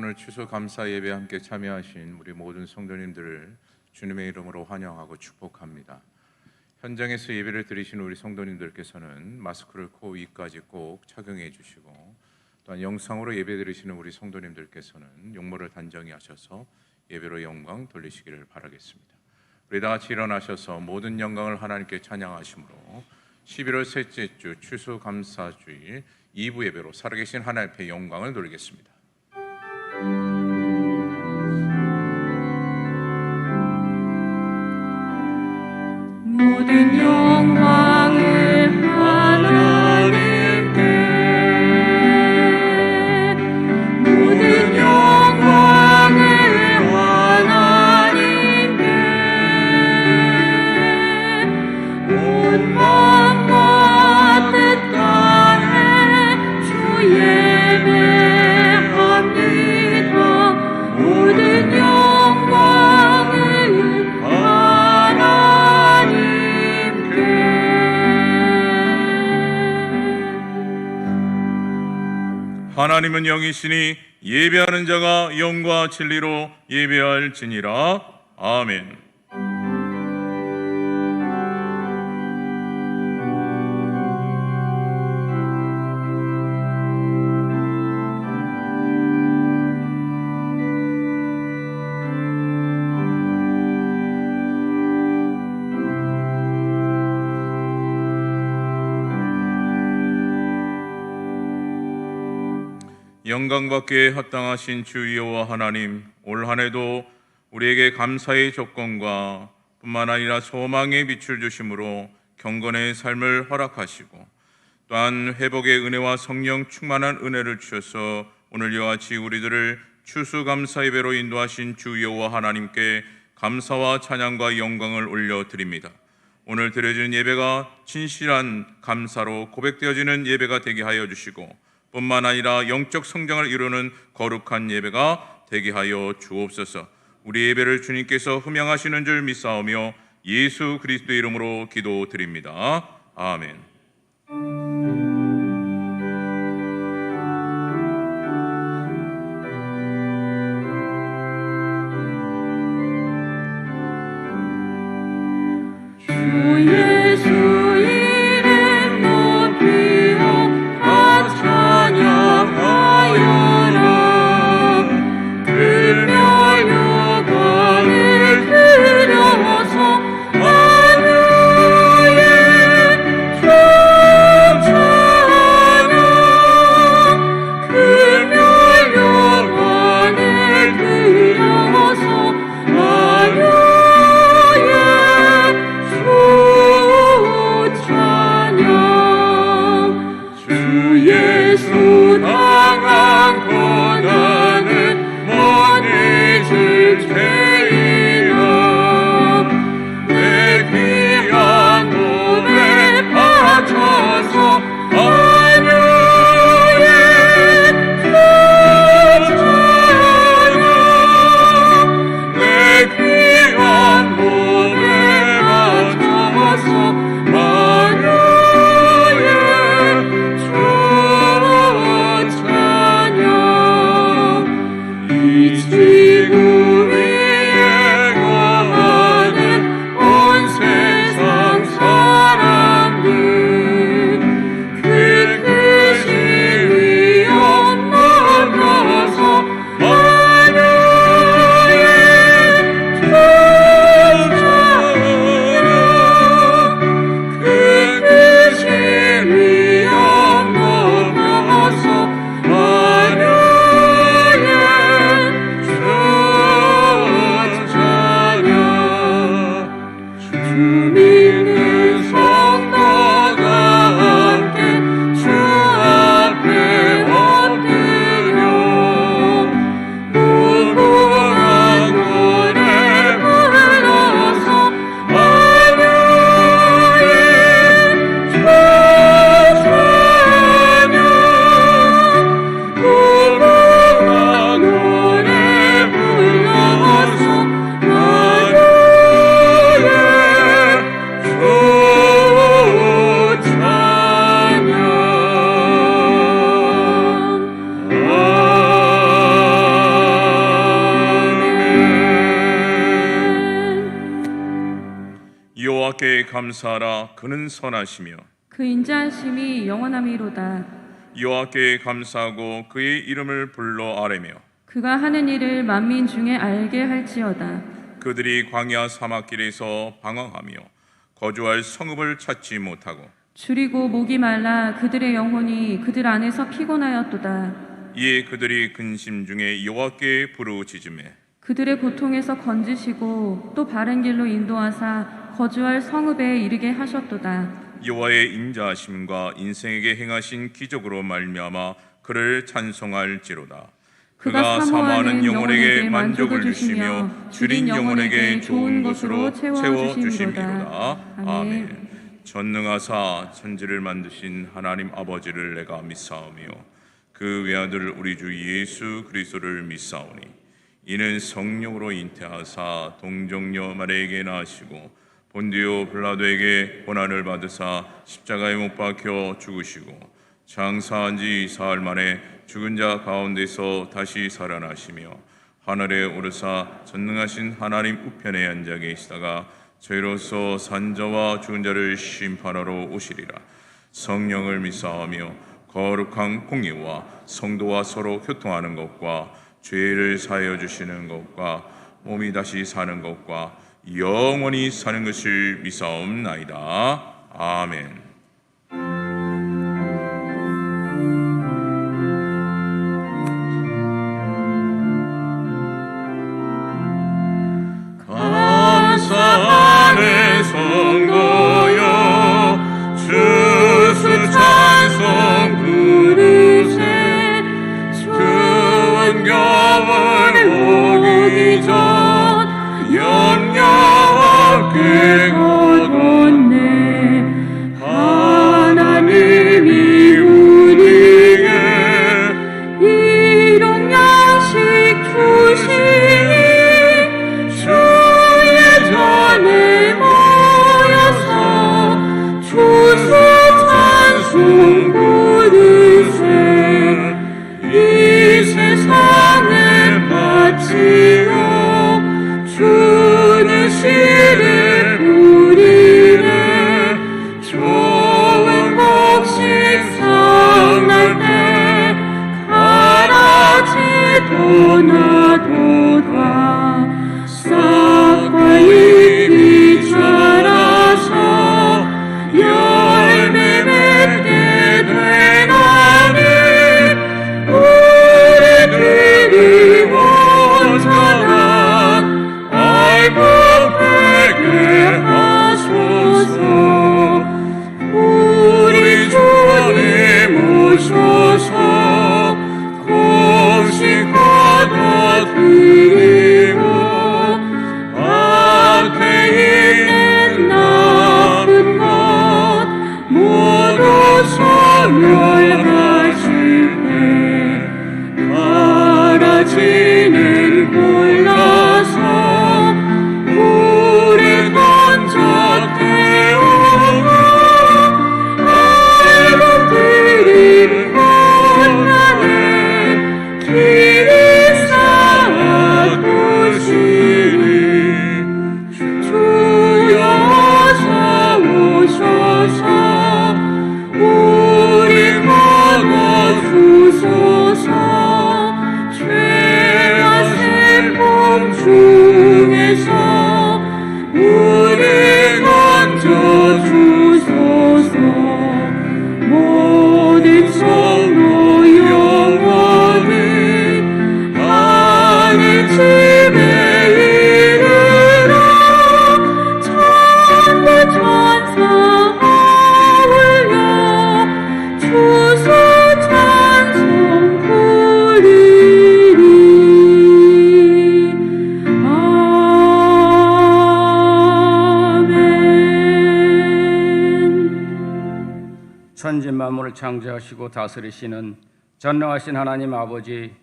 오늘 추수감사 예배에 함께 참여하신 우리 모든 성도님들을 주님의 이름으로 환영하고 축복합니다. 현장에서 예배를 드리신 우리 성도님들께서는 마스크를 코 위까지 꼭 착용해 주시고, 또한 영상으로 예배 드리시는 우리 성도님들께서는 용모를 단정히 하셔서 예배로 영광 돌리시기를 바라겠습니다. 우리 다 같이 일어나셔서 모든 영광을 하나님께 찬양하심으로 11월 셋째 주 추수감사주일 2부 예배로 살아계신 하나님 앞에 영광을 돌리겠습니다. 모든 영광을 하나님께, 모든 영광을 하나님께, 온 마음과 뜻 다해 주 예배합니다. 모든 영광을 하나님은 영이시니 예배하는 자가 영과 진리로 예배할지니라. 아멘. 영광받기에 합당하신 주 여호와 하나님, 올 한해도 우리에게 감사의 조건과 뿐만 아니라 소망의 빛을 주심으로 경건의 삶을 허락하시고, 또한 회복의 은혜와 성령 충만한 은혜를 주셔서 오늘 이와 같이 우리들을 추수감사 예배로 인도하신 주 여호와 하나님께 감사와 찬양과 영광을 올려드립니다. 오늘 드려진 예배가 진실한 감사로 고백되어지는 예배가 되게 하여 주시고, 뿐만 아니라 영적 성장을 이루는 거룩한 예배가 되게 하여 주옵소서. 우리 예배를 주님께서 흠양하시는 줄 믿사오며 예수 그리스도의 이름으로 기도드립니다. 아멘. 주 예수 이름 높이어 찬양하여라. 금요 요관을 들어서 하늘의 주 감사하라. 그는 선하시며 그 인자하심이 영원함이로다. 여호와께 감사하고 그의 이름을 불러 아뢰며 그가 하는 일을 만민 중에 알게 할지어다. 그들이 광야 사막길에서 방황하며 거주할 성읍을 찾지 못하고 줄이고 목이 말라 그들의 영혼이 그들 안에서 피곤하였도다. 이에 그들이 근심 중에 여호와께 부르짖으매 그들의 고통에서 건지시고 또 바른 길로 인도하사 거주할 성읍에 이르게 하셨도다. 여호와의 인자하심과 인생에게 행하신 기적으로 말미암아 그를 찬송할지로다. 그가 사모하는 영혼에게 만족을 주시며 줄인 영혼에게 좋은 것으로 채워 주심이로다. 아멘. 전능하사 천지를 만드신 하나님 아버지를 내가 믿사오며 그 외아들 우리 주 예수 그리스도를 믿사오니 이는 성령으로 잉태하사 동정녀 마리아에게 나시고 본디오 빌라도에게 고난을 받으사 십자가에 못 박혀 죽으시고 장사한 지 사흘 만에 죽은 자 가운데서 다시 살아나시며 하늘에 오르사 전능하신 하나님 우편에 앉아 계시다가 저희로서 산자와 죽은 자를 심판하러 오시리라. 성령을 믿사하며 거룩한 공의와 성도와 서로 교통하는 것과 죄를 사하여 주시는 것과 몸이 다시 사는 것과 영원히 사는 것을 믿사옵나이다. 아멘. 감사하네 성도여 주수 찬송 부르세 추운 겨울 오기 전 염려와 꽤 거뒀네. 하나님이 우리에게 일용양식 주시니 주의 전에 모여서 주수 찬송 부르세. 이 세상에 바치요 주는 시를 부리네. 좋은 곡식 상날 때 가라지도 나도다. 싹과 잎이 자라서 열매 맺게 되나니 우리들이 온전한 알고 되게 하소서. 우리 주님 모셔서 곡식 거둬드리고 앞에 있는 나쁜 것 모두 소멸하실 때 가라지는 골라서 물에 던져 태우고 알곡들이 건너네 길이 쌓아두시니 주여 어서 오셔서 우리 거둬주소서. 죄와 슬픔 중에서 우리 건져주소서. 모든 성도 영혼이 하늘 집에 이르러 천부 천사 아울러 주소 찬송 부르리. 아멘. 천지 만물을 창조하시고 다스리시는 전능하신 하나님 아버지,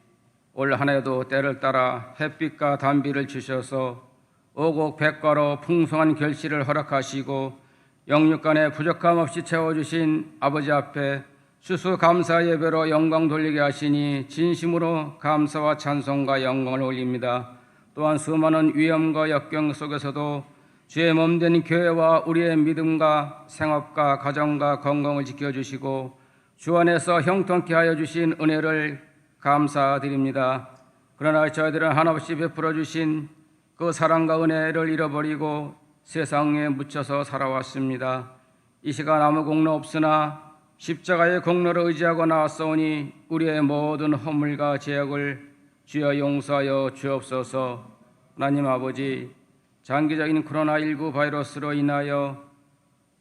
올 한 해도 때를 따라 햇빛과 단비를 주셔서 오곡 백과로 풍성한 결실을 허락하시고 영육간에 부족함 없이 채워주신 아버지 앞에 추수감사 예배로 영광 돌리게 하시니 진심으로 감사와 찬송과 영광을 올립니다. 또한 수많은 위험과 역경 속에서도 주의 몸된 교회와 우리의 믿음과 생업과 가정과 건강을 지켜주시고 주 안에서 형통케 하여 주신 은혜를 감사드립니다. 그러나 저희들은 한없이 베풀어 주신 그 사랑과 은혜를 잃어버리고 세상에 묻혀서 살아왔습니다. 이 시간 아무 공로 없으나 십자가의 공로를 의지하고 나왔사오니 우리의 모든 허물과 죄악을 주여 용서하여 주옵소서. 하나님 아버지, 장기적인 코로나19 바이러스로 인하여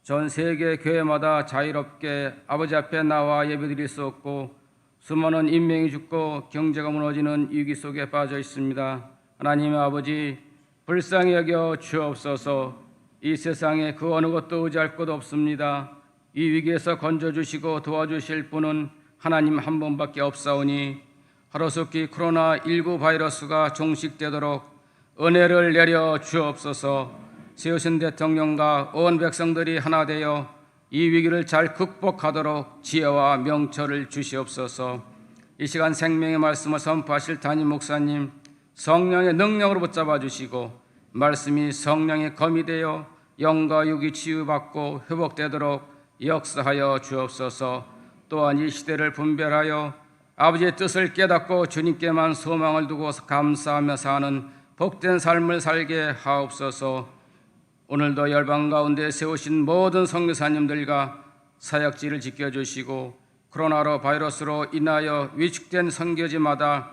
전 세계 교회마다 자유롭게 아버지 앞에 나와 예배드릴 수 없고 수많은 인명이 죽고 경제가 무너지는 위기 속에 빠져 있습니다. 하나님 아버지, 불쌍히 여겨 주옵소서. 이 세상에 그 어느 것도 의지할 것 없습니다. 이 위기에서 건져주시고 도와주실 분은 하나님 한 분밖에 없사오니 하루속히 코로나19 바이러스가 종식되도록 은혜를 내려 주옵소서. 세우신 대통령과 온 백성들이 하나 되어 이 위기를 잘 극복하도록 지혜와 명철을 주시옵소서. 이 시간 생명의 말씀을 선포하실 담임 목사님, 성령의 능력으로 붙잡아 주시고 말씀이 성령의 검이 되어 영과 육이 치유받고 회복되도록 역사하여 주옵소서. 또한 이 시대를 분별하여 아버지의 뜻을 깨닫고 주님께만 소망을 두고 감사하며 사는 복된 삶을 살게 하옵소서. 오늘도 열방 가운데 세우신 모든 선교사님들과 사역지를 지켜주시고 코로나로 바이러스로 인하여 위축된 선교지마다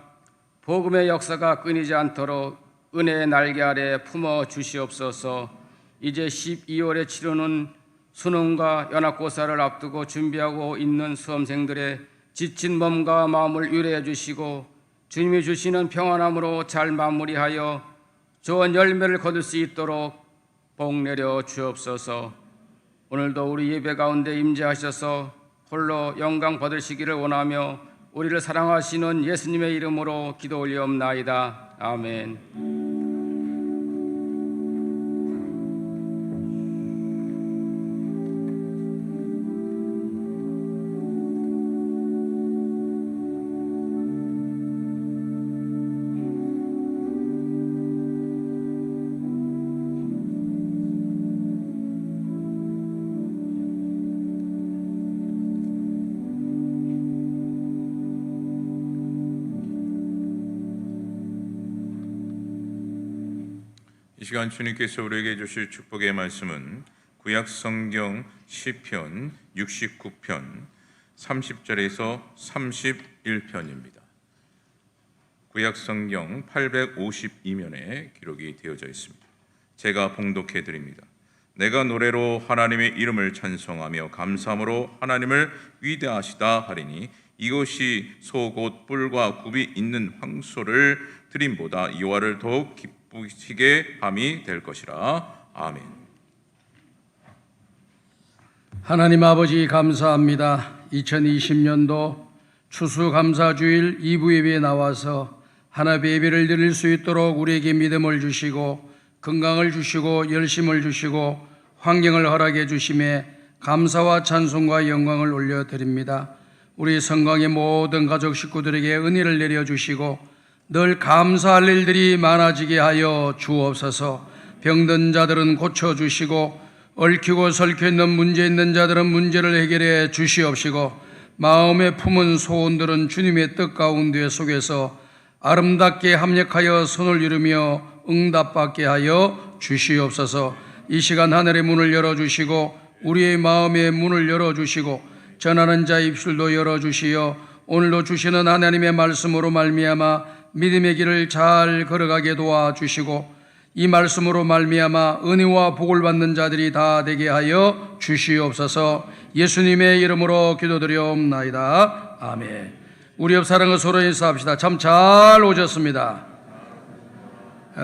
복음의 역사가 끊이지 않도록 은혜의 날개 아래 품어 주시옵소서. 이제 12월에 치르는 수능과 연합고사를 앞두고 준비하고 있는 수험생들의 지친 몸과 마음을 위로해 주시고 주님이 주시는 평안함으로 잘 마무리하여 좋은 열매를 거둘 수 있도록 복 내려 주옵소서. 오늘도 우리 예배 가운데 임재하셔서 홀로 영광 받으시기를 원하며 우리를 사랑하시는 예수님의 이름으로 기도 올리옵나이다. 아멘. 이 시간 주님께서 우리에게 주실 축복의 말씀은 구약 성경 시편 69편 30절에서 31편입니다. 구약 성경 852면에 기록이 되어져 있습니다. 제가 봉독해 드립니다. 내가 노래로 하나님의 이름을 찬송하며 감사함으로 하나님을 위대하시다 하리니 이것이 소 곧 뿔과 굽이 있는 황소를 드림보다 여호와를 더욱 기쁘시게 함이 될 것이라. 아멘. 하나님 아버지 감사합니다. 2020년도 추수감사주일 2부 예배에 나와서 하나님 예배를 드릴 수 있도록 우리에게 믿음을 주시고 건강을 주시고 열심을 주시고 환경을 허락해 주심에 감사와 찬송과 영광을 올려드립니다. 우리 성강의 모든 가족 식구들에게 은혜를 내려주시고 늘 감사할 일들이 많아지게 하여 주옵소서. 병든 자들은 고쳐주시고 얽히고 설켜 있는 문제 있는 자들은 문제를 해결해 주시옵시고 마음에 품은 소원들은 주님의 뜻 가운데 속에서 아름답게 합력하여 손을 이루며 응답받게 하여 주시옵소서. 이 시간 하늘의 문을 열어주시고 우리의 마음의 문을 열어주시고 전하는 자의 입술도 열어주시어 오늘도 주시는 하나님의 말씀으로 말미암아 믿음의 길을 잘 걸어가게 도와주시고 이 말씀으로 말미암아 은혜와 복을 받는 자들이 다 되게 하여 주시옵소서. 예수님의 이름으로 기도드리옵나이다. 아멘. 우리 옆 사람과 서로 인사합시다. 참 잘 오셨습니다.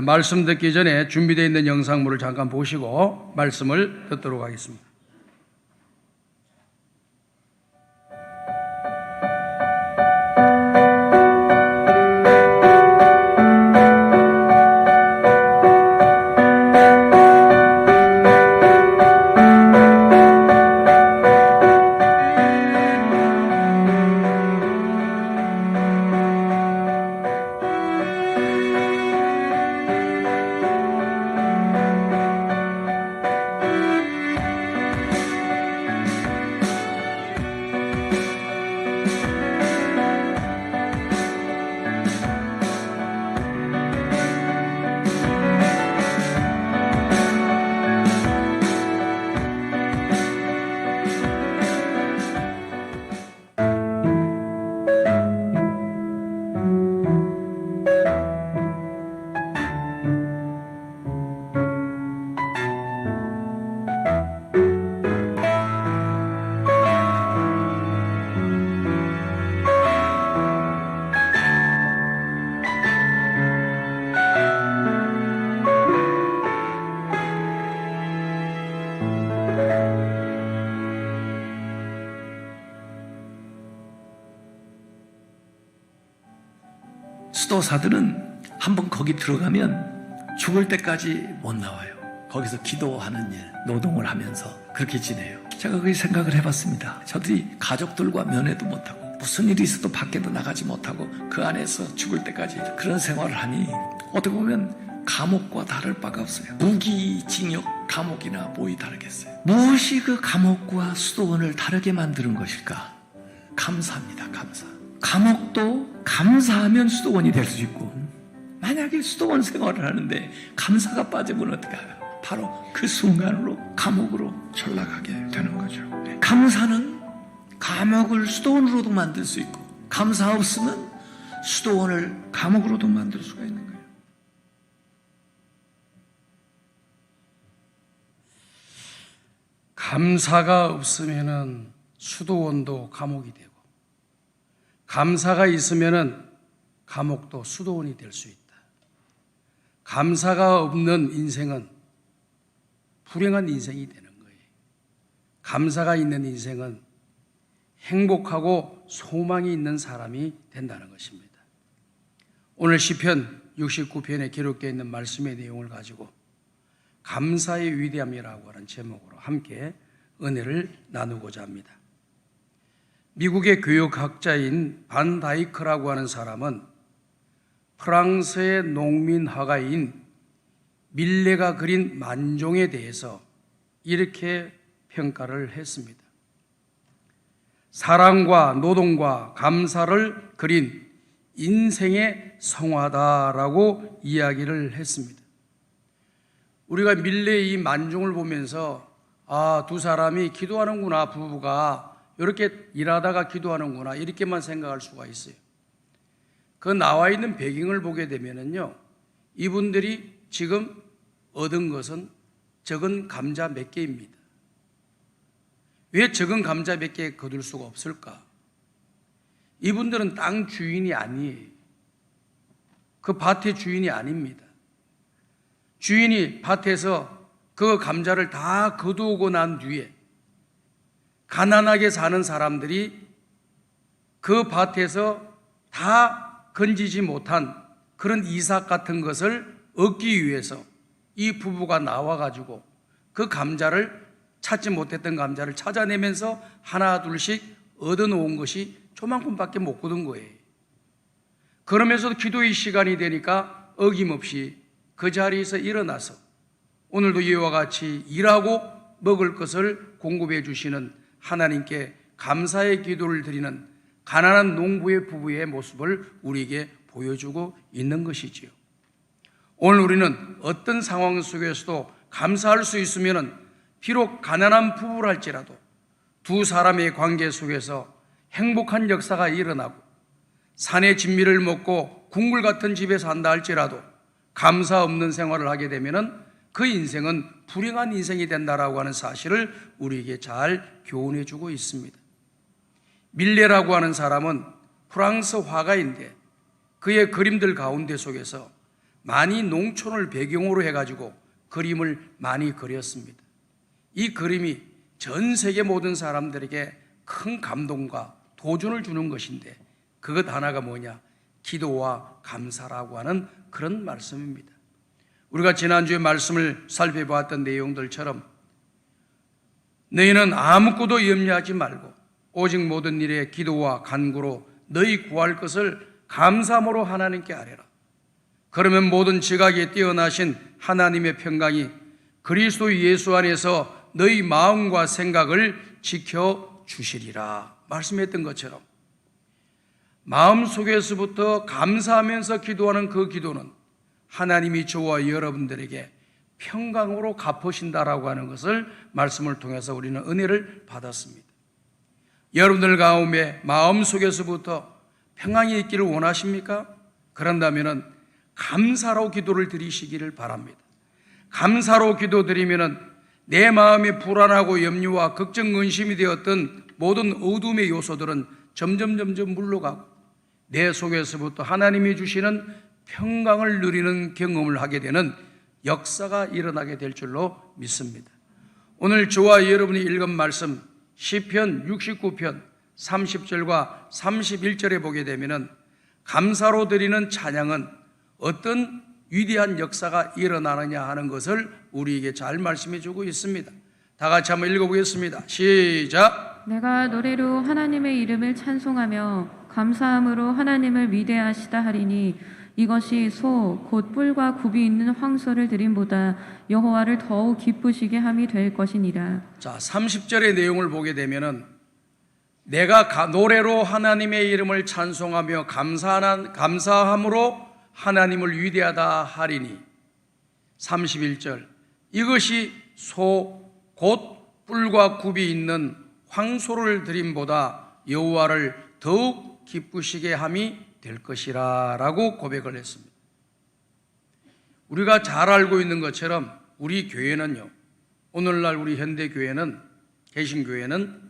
말씀 듣기 전에 준비되어 있는 영상물을 잠깐 보시고 말씀을 듣도록 하겠습니다. 수도사들은 한번 거기 들어가면 죽을 때까지 못 나와요. 거기서 기도하는 일, 노동을 하면서 그렇게 지내요. 제가 그 생각을 해봤습니다. 저들이 가족들과 면회도 못하고 무슨 일이 있어도 밖에도 나가지 못하고 그 안에서 죽을 때까지 그런 생활을 하니 어떻게 보면 감옥과 다를 바가 없어요. 무기징역 감옥이나 뭐이 다르겠어요. 무엇이 그 감옥과 수도원을 다르게 만드는 것일까? 감사입니다. 감사. 감옥도 감사하면 수도원이 될 수 있고, 만약에 수도원 생활을 하는데 감사가 빠지면 어떡해요? 바로 그 순간으로 감옥으로 전락하게 되는 거죠. 감사는 감옥을 수도원으로도 만들 수 있고, 감사 없으면 수도원을 감옥으로도 만들 수가 있는 거예요. 감사가 없으면은 수도원도 감옥이 되고, 감사가 있으면은 감옥도 수도원이 될 수 있다. 감사가 없는 인생은 불행한 인생이 되는 거예요. 감사가 있는 인생은 행복하고 소망이 있는 사람이 된다는 것입니다. 오늘 시편 69편에 기록되어 있는 말씀의 내용을 가지고 감사의 위대함이라고 하는 제목으로 함께 은혜를 나누고자 합니다. 미국의 교육학자인 반 다이크라고 하는 사람은 프랑스의 농민 화가인 밀레가 그린 만종에 대해서 이렇게 평가를 했습니다. 사랑과 노동과 감사를 그린 인생의 성화다라고 이야기를 했습니다. 우리가 밀레의 이 만종을 보면서 두 사람이 기도하는구나, 부부가 이렇게 일하다가 기도하는구나, 이렇게만 생각할 수가 있어요. 그 나와 있는 배경을 보게 되면은요, 이분들이 지금 얻은 것은 적은 감자 몇 개입니다. 왜 적은 감자 몇 개 거둘 수가 없을까? 이분들은 땅 주인이 아니에요. 그 밭의 주인이 아닙니다. 주인이 밭에서 그 감자를 다 거두고 난 뒤에 가난하게 사는 사람들이 그 밭에서 다 건지지 못한 그런 이삭 같은 것을 얻기 위해서 이 부부가 나와가지고 그 감자를, 찾지 못했던 감자를 찾아내면서 하나 둘씩 얻어놓은 것이 조만큼밖에 못 거둔 거예요. 그러면서도 기도의 시간이 되니까 어김없이 그 자리에서 일어나서 오늘도 이와 같이 일하고 먹을 것을 공급해 주시는 하나님께 감사의 기도를 드리는 가난한 농부의 부부의 모습을 우리에게 보여주고 있는 것이지요. 오늘 우리는 어떤 상황 속에서도 감사할 수 있으면 비록 가난한 부부랄지라도 두 사람의 관계 속에서 행복한 역사가 일어나고 산의 진미를 먹고 국물 같은 집에 산다 할지라도 감사 없는 생활을 하게 되면 그 인생은 불행한 인생이 된다라고 하는 사실을 우리에게 잘 교훈해 주고 있습니다. 밀레라고 하는 사람은 프랑스 화가인데 그의 그림들 가운데 속에서 많이 농촌을 배경으로 해가지고 그림을 많이 그렸습니다. 이 그림이 전 세계 모든 사람들에게 큰 감동과 도전을 주는 것인데 그것 하나가 뭐냐? 기도와 감사라고 하는 그런 말씀입니다. 우리가 지난주에 말씀을 살펴보았던 내용들처럼 너희는 아무것도 염려하지 말고 오직 모든 일에 기도와 간구로 너희 구할 것을 감사함으로 하나님께 아뢰라. 그러면 모든 지각에 뛰어나신 하나님의 평강이 그리스도 예수 안에서 너희 마음과 생각을 지켜주시리라 말씀했던 것처럼 마음속에서부터 감사하면서 기도하는 그 기도는 하나님이 저와 여러분들에게 평강으로 갚으신다라고 하는 것을 말씀을 통해서 우리는 은혜를 받았습니다. 여러분들 가운데 마음속에서부터 평강이 있기를 원하십니까? 그런다면 감사로 기도를 드리시기를 바랍니다. 감사로 기도드리면 내 마음이 불안하고 염려와 걱정, 근심이 되었던 모든 어둠의 요소들은 점점 물러가고 내 속에서부터 하나님이 주시는 평강을 누리는 경험을 하게 되는 역사가 일어나게 될 줄로 믿습니다. 오늘 저와 여러분이 읽은 말씀 시편 69편 30절과 31절에 보게 되면 감사로 드리는 찬양은 어떤 위대한 역사가 일어나느냐 하는 것을 우리에게 잘 말씀해 주고 있습니다. 다 같이 한번 읽어보겠습니다. 시작. 내가 노래로 하나님의 이름을 찬송하며 감사함으로 하나님을 위대하시다 하리니 이것이 소 곧 뿔과 굽이 있는 황소를 드림보다 여호와를 더욱 기쁘시게 함이 될 것이니라. 자, 30절의 내용을 보게 되면은 내가 노래로 하나님의 이름을 찬송하며 감사함으로 하나님을 위대하다 하리니 31절 이것이 소 곧 뿔과 굽이 있는 황소를 드림보다 여호와를 더욱 기쁘시게 함이 될 것이라 라고 고백을 했습니다. 우리가 잘 알고 있는 것처럼 우리 교회는요, 오늘날 우리 현대교회는, 개신교회는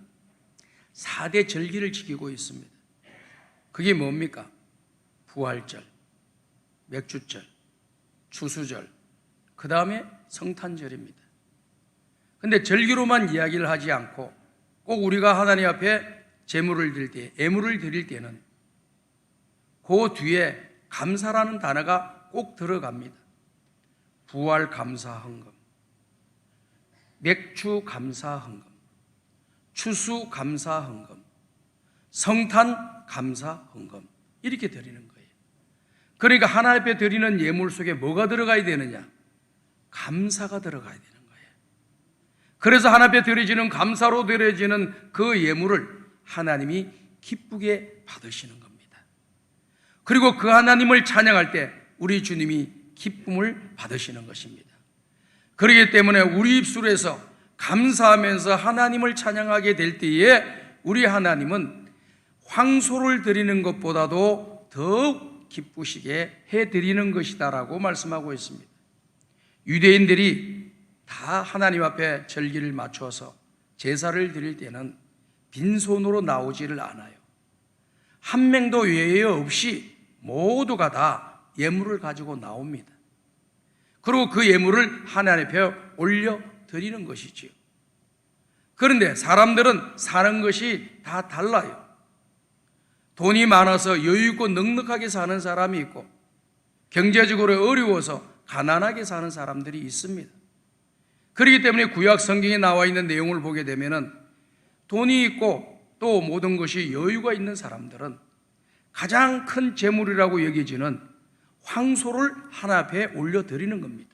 4대 절기를 지키고 있습니다. 그게 뭡니까? 부활절, 맥주절, 추수절, 그 다음에 성탄절입니다. 근데 절기로만 이야기를 하지 않고 꼭 우리가 하나님 앞에 제물을 드릴 때, 예물을 드릴 때는 그 뒤에 감사라는 단어가 꼭 들어갑니다. 부활 감사 헌금, 맥주 감사 헌금, 추수 감사 헌금, 성탄 감사 헌금 이렇게 드리는 거예요. 그러니까 하나님 앞에 드리는 예물 속에 뭐가 들어가야 되느냐? 감사가 들어가야 되는 거예요. 그래서 하나님 앞에 드려지는 감사로 드려지는 그 예물을 하나님이 기쁘게 받으시는 겁니다. 그리고 그 하나님을 찬양할 때 우리 주님이 기쁨을 받으시는 것입니다. 그렇기 때문에 우리 입술에서 감사하면서 하나님을 찬양하게 될 때에 우리 하나님은 황소를 드리는 것보다도 더욱 기쁘시게 해드리는 것이다라고 말씀하고 있습니다. 유대인들이 다 하나님 앞에 절기를 맞춰서 제사를 드릴 때는 빈손으로 나오지를 않아요. 한 명도 외에 없이 모두가 다 예물을 가지고 나옵니다. 그리고 그 예물을 하나님 앞에 올려 드리는 것이지요. 그런데 사람들은 사는 것이 다 달라요. 돈이 많아서 여유 있고 넉넉하게 사는 사람이 있고 경제적으로 어려워서 가난하게 사는 사람들이 있습니다. 그렇기 때문에 구약 성경에 나와 있는 내용을 보게 되면은 돈이 있고 또 모든 것이 여유가 있는 사람들은 가장 큰 재물이라고 여겨지는 황소를 하나 앞에 올려드리는 겁니다.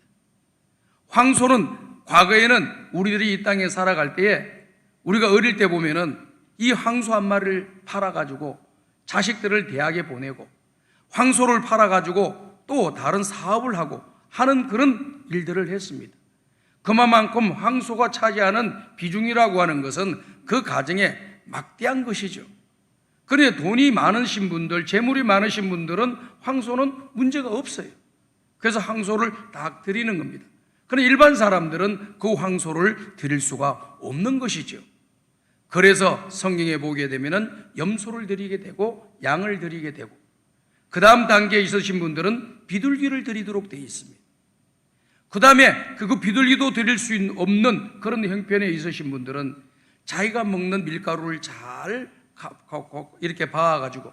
황소는 과거에는 우리들이 이 땅에 살아갈 때에 우리가 어릴 때 보면은 이 황소 한 마리를 팔아가지고 자식들을 대학에 보내고 황소를 팔아가지고 또 다른 사업을 하고 하는 그런 일들을 했습니다. 그만큼 황소가 차지하는 비중이라고 하는 것은 그 가정에 막대한 것이죠. 그런데 돈이 많으신 분들, 재물이 많으신 분들은 황소는 문제가 없어요. 그래서 황소를 딱 드리는 겁니다. 그런데 일반 사람들은 그 황소를 드릴 수가 없는 것이죠. 그래서 성경에 보게 되면은 염소를 드리게 되고 양을 드리게 되고 그 다음 단계에 있으신 분들은 비둘기를 드리도록 되어 있습니다. 그 다음에 그 비둘기도 드릴 수 없는 그런 형편에 있으신 분들은 자기가 먹는 밀가루를 잘 이렇게 봐가지고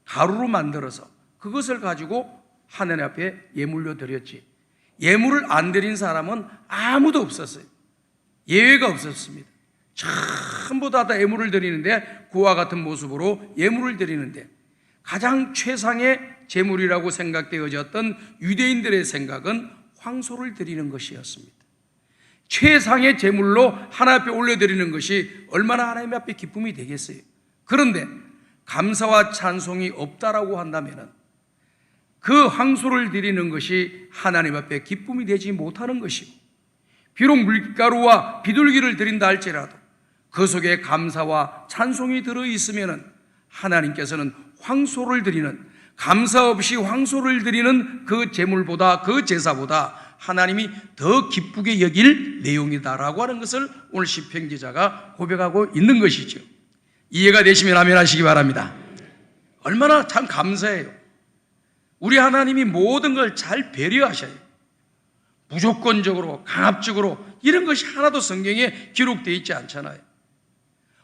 가루로 만들어서 그것을 가지고 하나님 앞에 예물로 드렸지, 예물을 안 드린 사람은 아무도 없었어요. 예외가 없었습니다. 전부 다 예물을 드리는데 그와 같은 모습으로 예물을 드리는데 가장 최상의 제물이라고 생각되어졌던 유대인들의 생각은 황소를 드리는 것이었습니다. 최상의 제물로 하나님 앞에 올려드리는 것이 얼마나 하나님 앞에 기쁨이 되겠어요. 그런데 감사와 찬송이 없다라고 한다면 그 황소를 드리는 것이 하나님 앞에 기쁨이 되지 못하는 것이고, 비록 밀가루와 비둘기를 드린다 할지라도 그 속에 감사와 찬송이 들어있으면 하나님께서는 황소를 드리는, 감사 없이 황소를 드리는 그 제물보다, 그 제사보다 하나님이 더 기쁘게 여길 내용이다라고 하는 것을 오늘 시편 기자가 고백하고 있는 것이죠. 이해가 되시면 아멘 하시기 바랍니다. 얼마나 참 감사해요. 우리 하나님이 모든 걸 잘 배려하셔요. 무조건적으로, 강압적으로 이런 것이 하나도 성경에 기록되어 있지 않잖아요.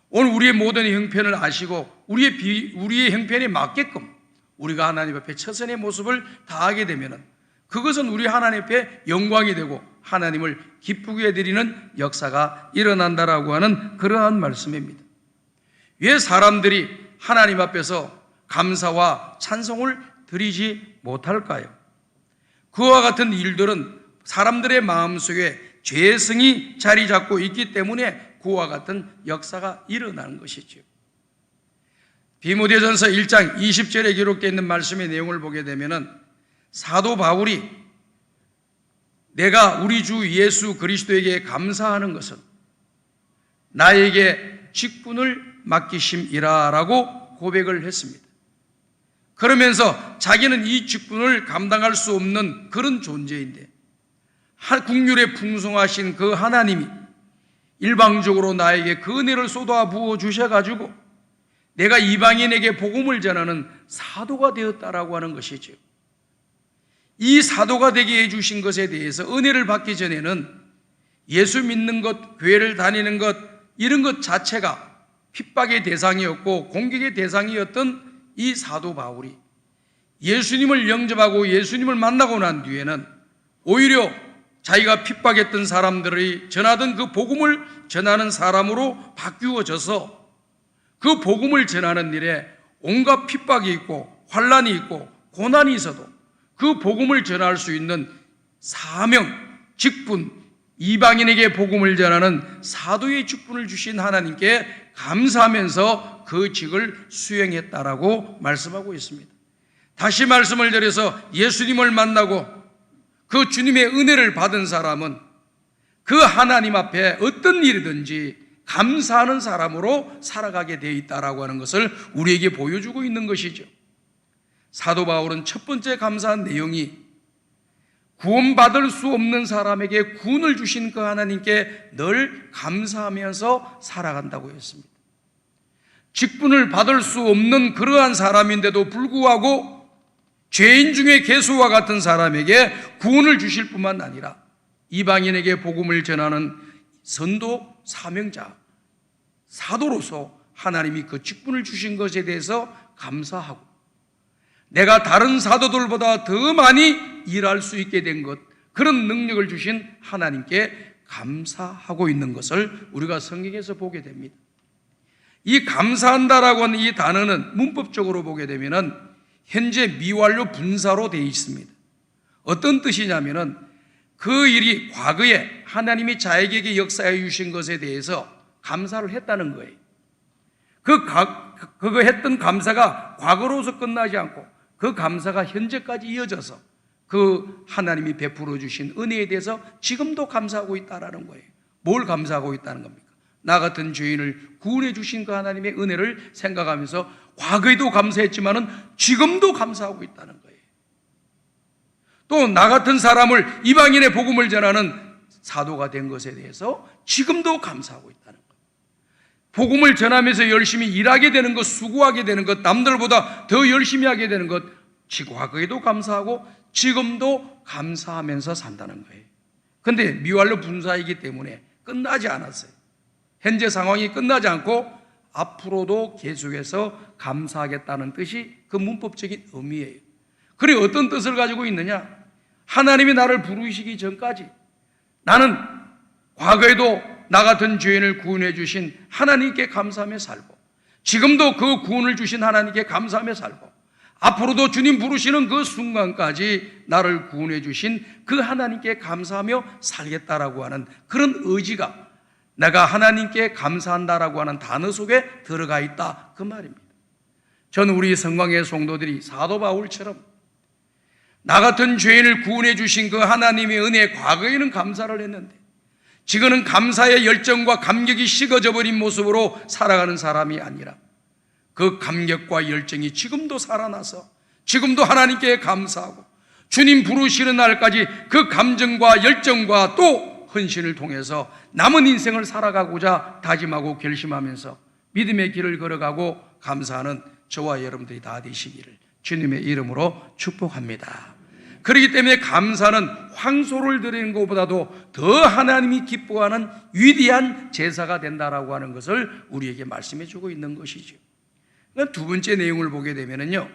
오늘 우리의 모든 형편을 아시고 우리의 형편에 맞게끔 우리가 하나님 앞에 최선의 모습을 다하게 되면 그것은 우리 하나님 앞에 영광이 되고 하나님을 기쁘게 해드리는 역사가 일어난다라고 하는 그러한 말씀입니다. 왜 사람들이 하나님 앞에서 감사와 찬송을 드리지 못할까요? 그와 같은 일들은 사람들의 마음속에 죄성이 자리 잡고 있기 때문에 그와 같은 역사가 일어나는 것이죠. 디모데전서 1장 20절에 기록되어 있는 말씀의 내용을 보게 되면은 사도 바울이 내가 우리 주 예수 그리스도에게 감사하는 것은 나에게 직분을 맡기심이라 라고 고백을 했습니다. 그러면서 자기는 이 직분을 감당할 수 없는 그런 존재인데 국률에 풍성하신 그 하나님이 일방적으로 나에게 그 은혜를 쏟아 부어 주셔가지고 내가 이방인에게 복음을 전하는 사도가 되었다라고 하는 것이죠. 이 사도가 되게 해주신 것에 대해서 은혜를 받기 전에는 예수 믿는 것, 교회를 다니는 것 이런 것 자체가 핍박의 대상이었고 공격의 대상이었던 이 사도 바울이 예수님을 영접하고 예수님을 만나고 난 뒤에는 오히려 자기가 핍박했던 사람들이 전하던 그 복음을 전하는 사람으로 바뀌어져서 그 복음을 전하는 일에 온갖 핍박이 있고 환난이 있고 고난이 있어도 그 복음을 전할 수 있는 사명, 직분, 이방인에게 복음을 전하는 사도의 직분을 주신 하나님께 감사하면서 그 직을 수행했다라고 말씀하고 있습니다. 다시 말씀을 드려서 예수님을 만나고 그 주님의 은혜를 받은 사람은 그 하나님 앞에 어떤 일이든지 감사하는 사람으로 살아가게 되어 있다라고 하는 것을 우리에게 보여주고 있는 것이죠. 사도 바울은 첫 번째 감사한 내용이 구원받을 수 없는 사람에게 구원을 주신 그 하나님께 늘 감사하면서 살아간다고 했습니다. 직분을 받을 수 없는 그러한 사람인데도 불구하고 죄인 중에 개수와 같은 사람에게 구원을 주실 뿐만 아니라 이방인에게 복음을 전하는 선도 사명자, 사도로서 하나님이 그 직분을 주신 것에 대해서 감사하고 내가 다른 사도들보다 더 많이 일할 수 있게 된 것, 그런 능력을 주신 하나님께 감사하고 있는 것을 우리가 성경에서 보게 됩니다. 이 감사한다라고 하는 이 단어는 문법적으로 보게 되면은 현재 미완료 분사로 되어 있습니다. 어떤 뜻이냐면은 그 일이 과거에 하나님이 자에게 역사해 주신 것에 대해서 감사를 했다는 거예요. 그거 했던 감사가 과거로서 끝나지 않고 그 감사가 현재까지 이어져서 그 하나님이 베풀어 주신 은혜에 대해서 지금도 감사하고 있다라는 거예요. 뭘 감사하고 있다는 겁니까? 나 같은 죄인을 구원해 주신 그 하나님의 은혜를 생각하면서 과거에도 감사했지만은 지금도 감사하고 있다는 거예요. 또 나 같은 사람을 이방인의 복음을 전하는 사도가 된 것에 대해서 지금도 감사하고 있다는 거예요. 복음을 전하면서 열심히 일하게 되는 것, 수고하게 되는 것, 남들보다 더 열심히 하게 되는 것, 과거에도 감사하고 지금도 감사하면서 산다는 거예요. 그런데 미완료 분사이기 때문에 끝나지 않았어요. 현재 상황이 끝나지 않고 앞으로도 계속해서 감사하겠다는 뜻이 그 문법적인 의미예요. 그래 어떤 뜻을 가지고 있느냐? 하나님이 나를 부르시기 전까지 나는 과거에도 나 같은 죄인을 구원해 주신 하나님께 감사하며 살고 지금도 그 구원을 주신 하나님께 감사하며 살고 앞으로도 주님 부르시는 그 순간까지 나를 구원해 주신 그 하나님께 감사하며 살겠다라고 하는 그런 의지가 내가 하나님께 감사한다라고 하는 단어 속에 들어가 있다 그 말입니다. 저는 우리 성광의 성도들이 사도 바울처럼 나 같은 죄인을 구원해 주신 그 하나님의 은혜에 과거에는 감사를 했는데 지금은 감사의 열정과 감격이 식어져 버린 모습으로 살아가는 사람이 아니라 그 감격과 열정이 지금도 살아나서 지금도 하나님께 감사하고 주님 부르시는 날까지 그 감정과 열정과 또 헌신을 통해서 남은 인생을 살아가고자 다짐하고 결심하면서 믿음의 길을 걸어가고 감사하는 저와 여러분들이 다 되시기를 주님의 이름으로 축복합니다. 그렇기 때문에 감사는 황소를 드리는 것보다도 더 하나님이 기뻐하는 위대한 제사가 된다라고 하는 것을 우리에게 말씀해 주고 있는 것이죠. 두 번째 내용을 보게 되면요,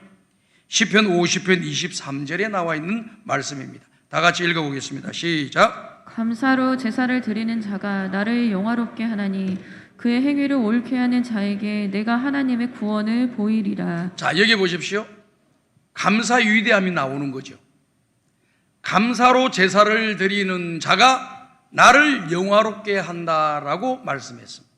시편 50편 23절에 나와 있는 말씀입니다. 다 같이 읽어보겠습니다. 시작. 감사로 제사를 드리는 자가 나를 영화롭게 하나니 그의 행위를 옳게 하는 자에게 내가 하나님의 구원을 보이리라. 자, 여기 보십시오. 감사 위대함이 나오는 거죠. 감사로 제사를 드리는 자가 나를 영화롭게 한다라고 말씀했습니다.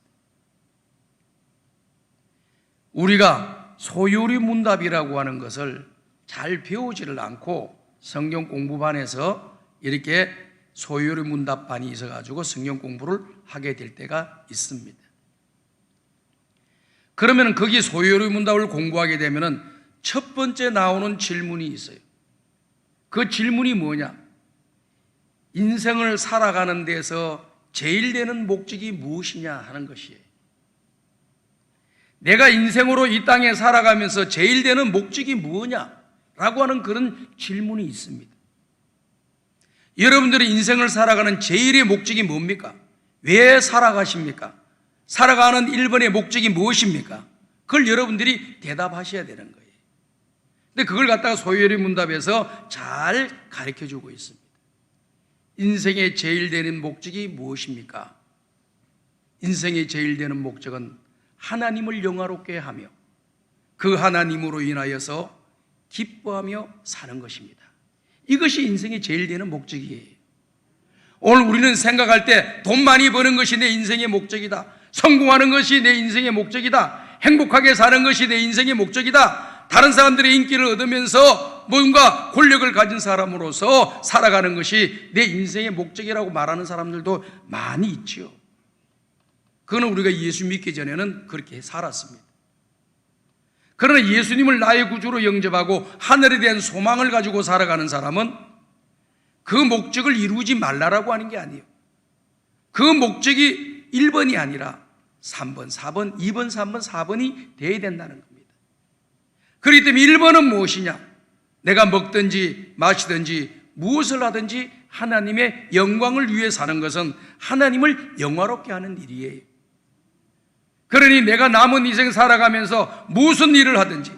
우리가 소요리 문답이라고 하는 것을 잘 배우지를 않고 성경 공부반에서 이렇게 소요리 문답반이 있어가지고 성경 공부를 하게 될 때가 있습니다. 그러면 거기 소요리 문답을 공부하게 되면 첫 번째 나오는 질문이 있어요. 그 질문이 뭐냐? 인생을 살아가는 데서 제일 되는 목적이 무엇이냐 하는 것이에요. 내가 인생으로 이 땅에 살아가면서 제일 되는 목적이 뭐냐라고 하는 그런 질문이 있습니다. 여러분들의 인생을 살아가는 제일의 목적이 뭡니까? 왜 살아가십니까? 살아가는 1번의 목적이 무엇입니까? 그걸 여러분들이 대답하셔야 되는 거예요. 근데 그걸 갖다가 소요리 문답에서 잘 가르쳐 주고 있습니다. 인생의 제일 되는 목적이 무엇입니까? 인생의 제일 되는 목적은 하나님을 영화롭게 하며 그 하나님으로 인하여서 기뻐하며 사는 것입니다. 이것이 인생의 제일 되는 목적이에요. 오늘 우리는 생각할 때 돈 많이 버는 것이 내 인생의 목적이다. 성공하는 것이 내 인생의 목적이다. 행복하게 사는 것이 내 인생의 목적이다. 다른 사람들의 인기를 얻으면서 뭔가 권력을 가진 사람으로서 살아가는 것이 내 인생의 목적이라고 말하는 사람들도 많이 있지요. 그거는 우리가 예수 믿기 전에는 그렇게 살았습니다. 그러나 예수님을 나의 구주로 영접하고 하늘에 대한 소망을 가지고 살아가는 사람은 그 목적을 이루지 말라라고 하는 게 아니에요. 그 목적이 1번이 아니라 3번, 4번, 2번, 3번, 4번이 돼야 된다는 겁니다. 그렇기 때문에 1번은 무엇이냐? 내가 먹든지 마시든지 무엇을 하든지 하나님의 영광을 위해 사는 것은 하나님을 영화롭게 하는 일이에요. 그러니 내가 남은 인생 살아가면서 무슨 일을 하든지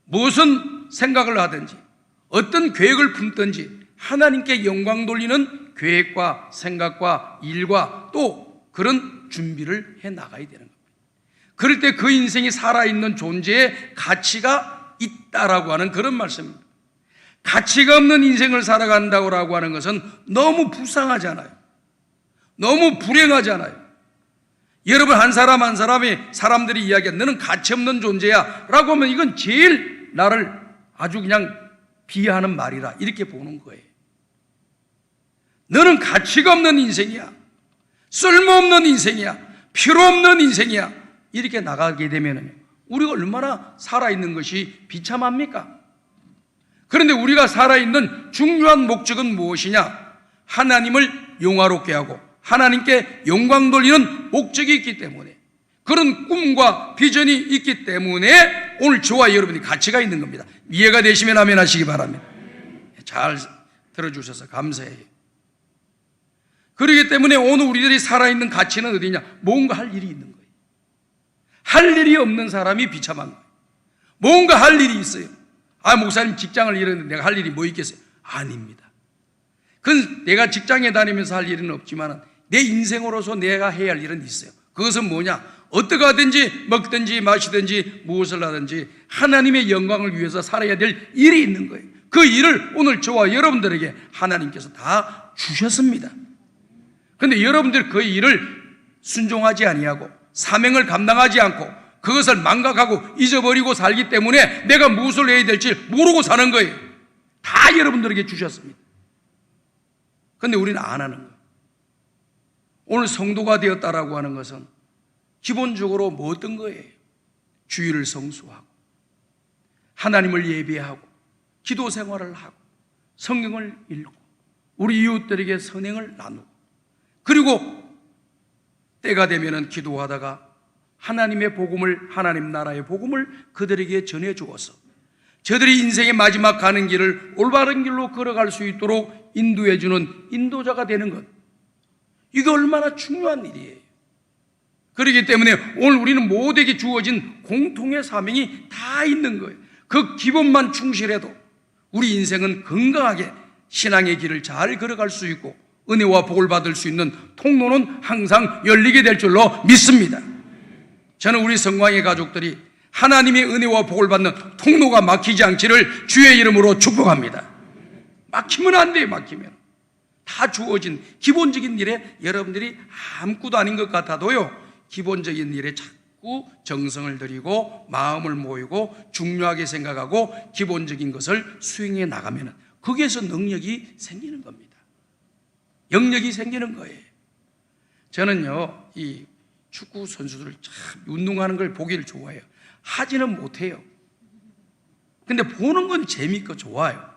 무슨 생각을 하든지 어떤 계획을 품든지 하나님께 영광 돌리는 계획과 생각과 일과 또 그런 준비를 해 나가야 되는 겁니다. 그럴 때 그 인생이 살아있는 존재의 가치가 있다라고 하는 그런 말씀입니다. 가치가 없는 인생을 살아간다고 하는 것은 너무 불쌍하잖아요. 너무 불행하잖아요. 여러분 한 사람 한 사람이 사람들이 이야기한 너는 가치 없는 존재야 라고 하면 이건 제일 나를 아주 그냥 비하하는 말이라 이렇게 보는 거예요. 너는 가치가 없는 인생이야. 쓸모없는 인생이야. 필요 없는 인생이야. 이렇게 나가게 되면 우리가 얼마나 살아있는 것이 비참합니까? 그런데 우리가 살아있는 중요한 목적은 무엇이냐? 하나님을 영화롭게 하고 하나님께 영광 돌리는 목적이 있기 때문에 그런 꿈과 비전이 있기 때문에 오늘 저와 여러분이 가치가 있는 겁니다. 이해가 되시면 아멘 하시기 바랍니다. 잘 들어주셔서 감사해요. 그렇기 때문에 오늘 우리들이 살아있는 가치는 어디냐? 뭔가 할 일이 있는 거예요. 할 일이 없는 사람이 비참한 거예요. 뭔가 할 일이 있어요. 아, 목사님 직장을 잃었는데 내가 할 일이 뭐 있겠어요? 아닙니다. 그건 내가 직장에 다니면서 할 일은 없지만 내 인생으로서 내가 해야 할 일은 있어요. 그것은 뭐냐? 어떻게 하든지 먹든지 마시든지 무엇을 하든지 하나님의 영광을 위해서 살아야 될 일이 있는 거예요. 그 일을 오늘 저와 여러분들에게 하나님께서 다 주셨습니다. 그런데 여러분들 그 일을 순종하지 아니하고 사명을 감당하지 않고 그것을 망각하고 잊어버리고 살기 때문에 내가 무엇을 해야 될지 모르고 사는 거예요. 다 여러분들에게 주셨습니다. 그런데 우리는 안 하는 거예요. 오늘 성도가 되었다라고 하는 것은 기본적으로 뭐 어떤 거예요? 주일을 성수하고 하나님을 예배하고 기도 생활을 하고 성경을 읽고 우리 이웃들에게 선행을 나누고 그리고 때가 되면은 기도하다가 하나님의 복음을 하나님 나라의 복음을 그들에게 전해 주어서 저들이 인생의 마지막 가는 길을 올바른 길로 걸어갈 수 있도록 인도해 주는 인도자가 되는 것, 이게 얼마나 중요한 일이에요. 그렇기 때문에 오늘 우리는 모두에게 주어진 공통의 사명이 다 있는 거예요. 그 기본만 충실해도 우리 인생은 건강하게 신앙의 길을 잘 걸어갈 수 있고 은혜와 복을 받을 수 있는 통로는 항상 열리게 될 줄로 믿습니다. 저는 우리 성광의 가족들이 하나님의 은혜와 복을 받는 통로가 막히지 않기를 주의 이름으로 축복합니다. 막히면 안 돼요. 막히면 다 주어진 기본적인 일에 여러분들이 아무것도 아닌 것 같아도요, 기본적인 일에 자꾸 정성을 들이고 마음을 모이고 중요하게 생각하고 기본적인 것을 수행해 나가면 거기에서 능력이 생기는 겁니다. 영역이 생기는 거예요. 저는요, 이 축구 선수들 참 운동하는 걸 보기를 좋아해요. 하지는 못해요. 근데 보는 건 재밌고 좋아요.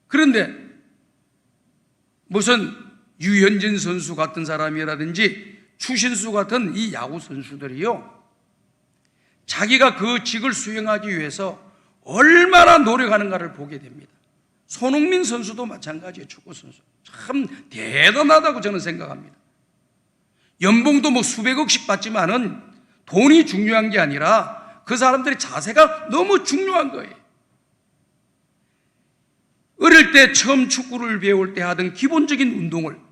그런데 무슨 유현진 선수 같은 사람이라든지 추신수 같은 이 야구 선수들이요, 자기가 그 직을 수행하기 위해서 얼마나 노력하는가를 보게 됩니다. 손흥민 선수도 마찬가지예요. 축구 선수 참 대단하다고 저는 생각합니다. 연봉도 뭐 수백억씩 받지만은 돈이 중요한 게 아니라 그 사람들의 자세가 너무 중요한 거예요. 어릴 때 처음 축구를 배울 때 하던 기본적인 운동을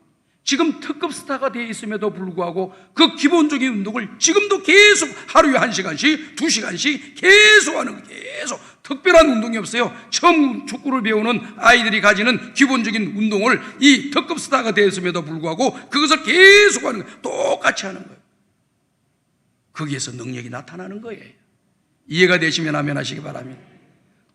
지금 특급 스타가 되어 있음에도 불구하고 그 기본적인 운동을 지금도 계속 하루에 1시간씩 2시간씩 계속 하는 거예요. 계속 특별한 운동이 없어요. 처음 축구를 배우는 아이들이 가지는 기본적인 운동을 이 특급 스타가 되어 있음에도 불구하고 그것을 계속 하는 거예요. 똑같이 하는 거예요. 거기에서 능력이 나타나는 거예요. 이해가 되시면 아멘 하시기 바랍니다.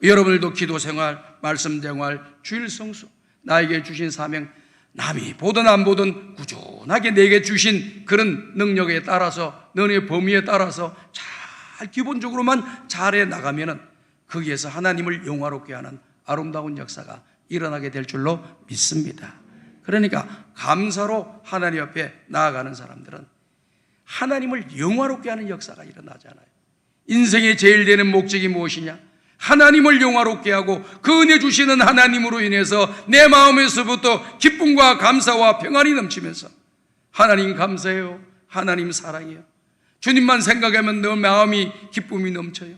여러분들도 기도 생활, 말씀 생활, 주일 성수, 나에게 주신 사명, 남이 보든 안 보든 꾸준하게 내게 주신 그런 능력에 따라서, 너의 범위에 따라서 잘 기본적으로만 잘해 나가면은 거기에서 하나님을 영화롭게 하는 아름다운 역사가 일어나게 될 줄로 믿습니다. 그러니까 감사로 하나님 앞에 나아가는 사람들은 하나님을 영화롭게 하는 역사가 일어나잖아요. 인생의 제일 되는 목적이 무엇이냐? 하나님을 영화롭게 하고 그 은혜 주시는 하나님으로 인해서 내 마음에서부터 기쁨과 감사와 평안이 넘치면서 하나님 감사해요, 하나님 사랑해요, 주님만 생각하면 내 마음이 기쁨이 넘쳐요,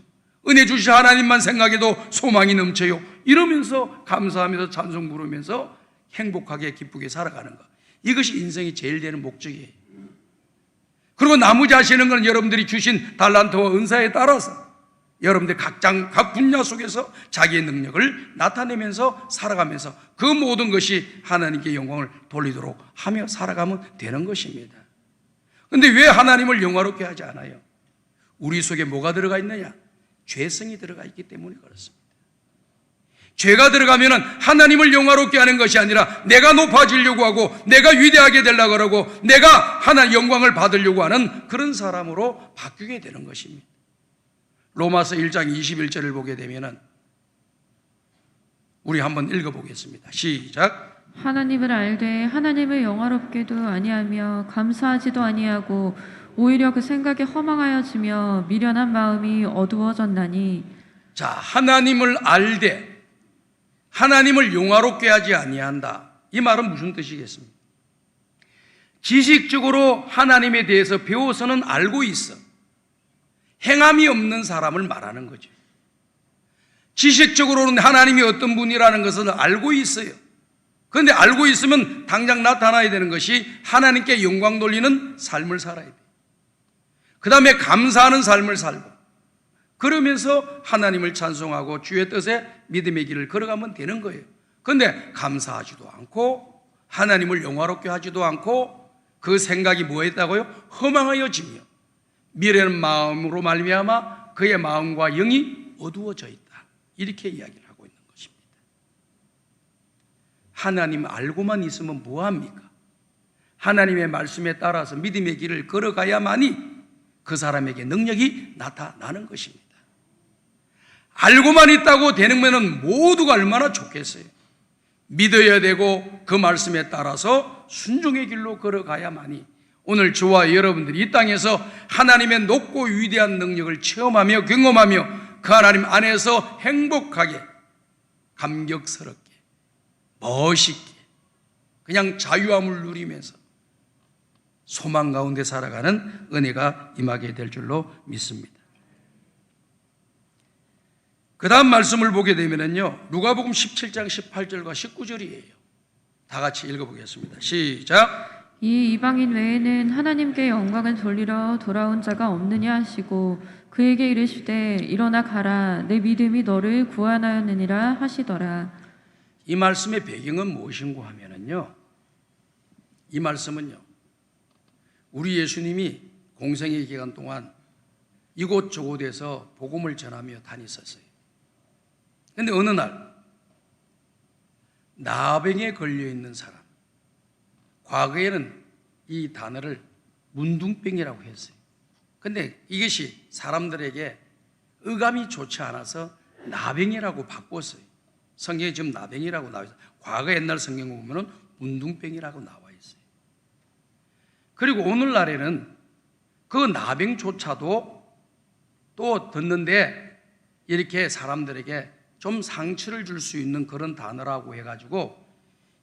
은혜 주신 하나님만 생각해도 소망이 넘쳐요, 이러면서 감사하면서 찬송 부르면서 행복하게 기쁘게 살아가는 것, 이것이 인생이 제일 되는 목적이에요. 그리고 나머지 하시는 건 여러분들이 주신 달란트와 은사에 따라서 여러분들 각 분야 속에서 자기의 능력을 나타내면서 살아가면서 그 모든 것이 하나님께 영광을 돌리도록 하며 살아가면 되는 것입니다. 그런데 왜 하나님을 영화롭게 하지 않아요? 우리 속에 뭐가 들어가 있느냐? 죄성이 들어가 있기 때문에 그렇습니다. 죄가 들어가면 하나님을 영화롭게 하는 것이 아니라 내가 높아지려고 하고 내가 위대하게 되려고 하고 내가 하나님의 영광을 받으려고 하는 그런 사람으로 바뀌게 되는 것입니다. 로마서 1장 21절을 보게 되면은 우리 한번 읽어보겠습니다. 시작. 하나님을 알되 하나님을 영화롭게도 아니하며 감사하지도 아니하고 오히려 그 생각에 허망하여지며 미련한 마음이 어두워졌나니. 자, 하나님을 알되 하나님을 영화롭게 하지 아니한다. 이 말은 무슨 뜻이겠습니까? 지식적으로 하나님에 대해서 배워서는 알고 있어. 행함이 없는 사람을 말하는 거죠. 지식적으로는 하나님이 어떤 분이라는 것을 알고 있어요. 그런데 알고 있으면 당장 나타나야 되는 것이 하나님께 영광 돌리는 삶을 살아야 돼요. 그 다음에 감사하는 삶을 살고 그러면서 하나님을 찬송하고 주의 뜻에 믿음의 길을 걸어가면 되는 거예요. 그런데 감사하지도 않고 하나님을 영화롭게 하지도 않고 그 생각이 뭐였다고요? 허망하여지며 미련한 마음으로 말미암아 그의 마음과 영이 어두워져 있다. 이렇게 이야기를 하고 있는 것입니다. 하나님 알고만 있으면 뭐합니까? 하나님의 말씀에 따라서 믿음의 길을 걸어가야만이 그 사람에게 능력이 나타나는 것입니다. 알고만 있다고 되는 모두가 얼마나 좋겠어요. 믿어야 되고 그 말씀에 따라서 순종의 길로 걸어가야만이 오늘 저와 여러분들이 이 땅에서 하나님의 높고 위대한 능력을 체험하며 경험하며 그 하나님 안에서 행복하게 감격스럽게 멋있게 그냥 자유함을 누리면서 소망 가운데 살아가는 은혜가 임하게 될 줄로 믿습니다. 그 다음 말씀을 보게 되면요, 누가복음 17장 18절과 19절이에요. 다 같이 읽어보겠습니다. 시작. 이 이방인 외에는 하나님께 영광을 돌리러 돌아온 자가 없느냐 하시고 그에게 이르시되 일어나 가라 내 믿음이 너를 구원하였느니라 하시더라. 이 말씀의 배경은 무엇인가 하면은요, 이 말씀은요, 우리 예수님이 공생의 기간 동안 이곳저곳에서 복음을 전하며 다니셨어요. 그런데 어느 날 나병에 걸려있는 사람, 과거에는 이 단어를 문둥병이라고 했어요. 그런데 이것이 사람들에게 어감이 좋지 않아서 나병이라고 바꿨어요. 성경에 지금 나병이라고 나와 있어요. 과거 옛날 성경 보면 문둥병이라고 나와 있어요. 그리고 오늘날에는 그 나병조차도 또 듣는데 이렇게 사람들에게 좀 상처를 줄 수 있는 그런 단어라고 해가지고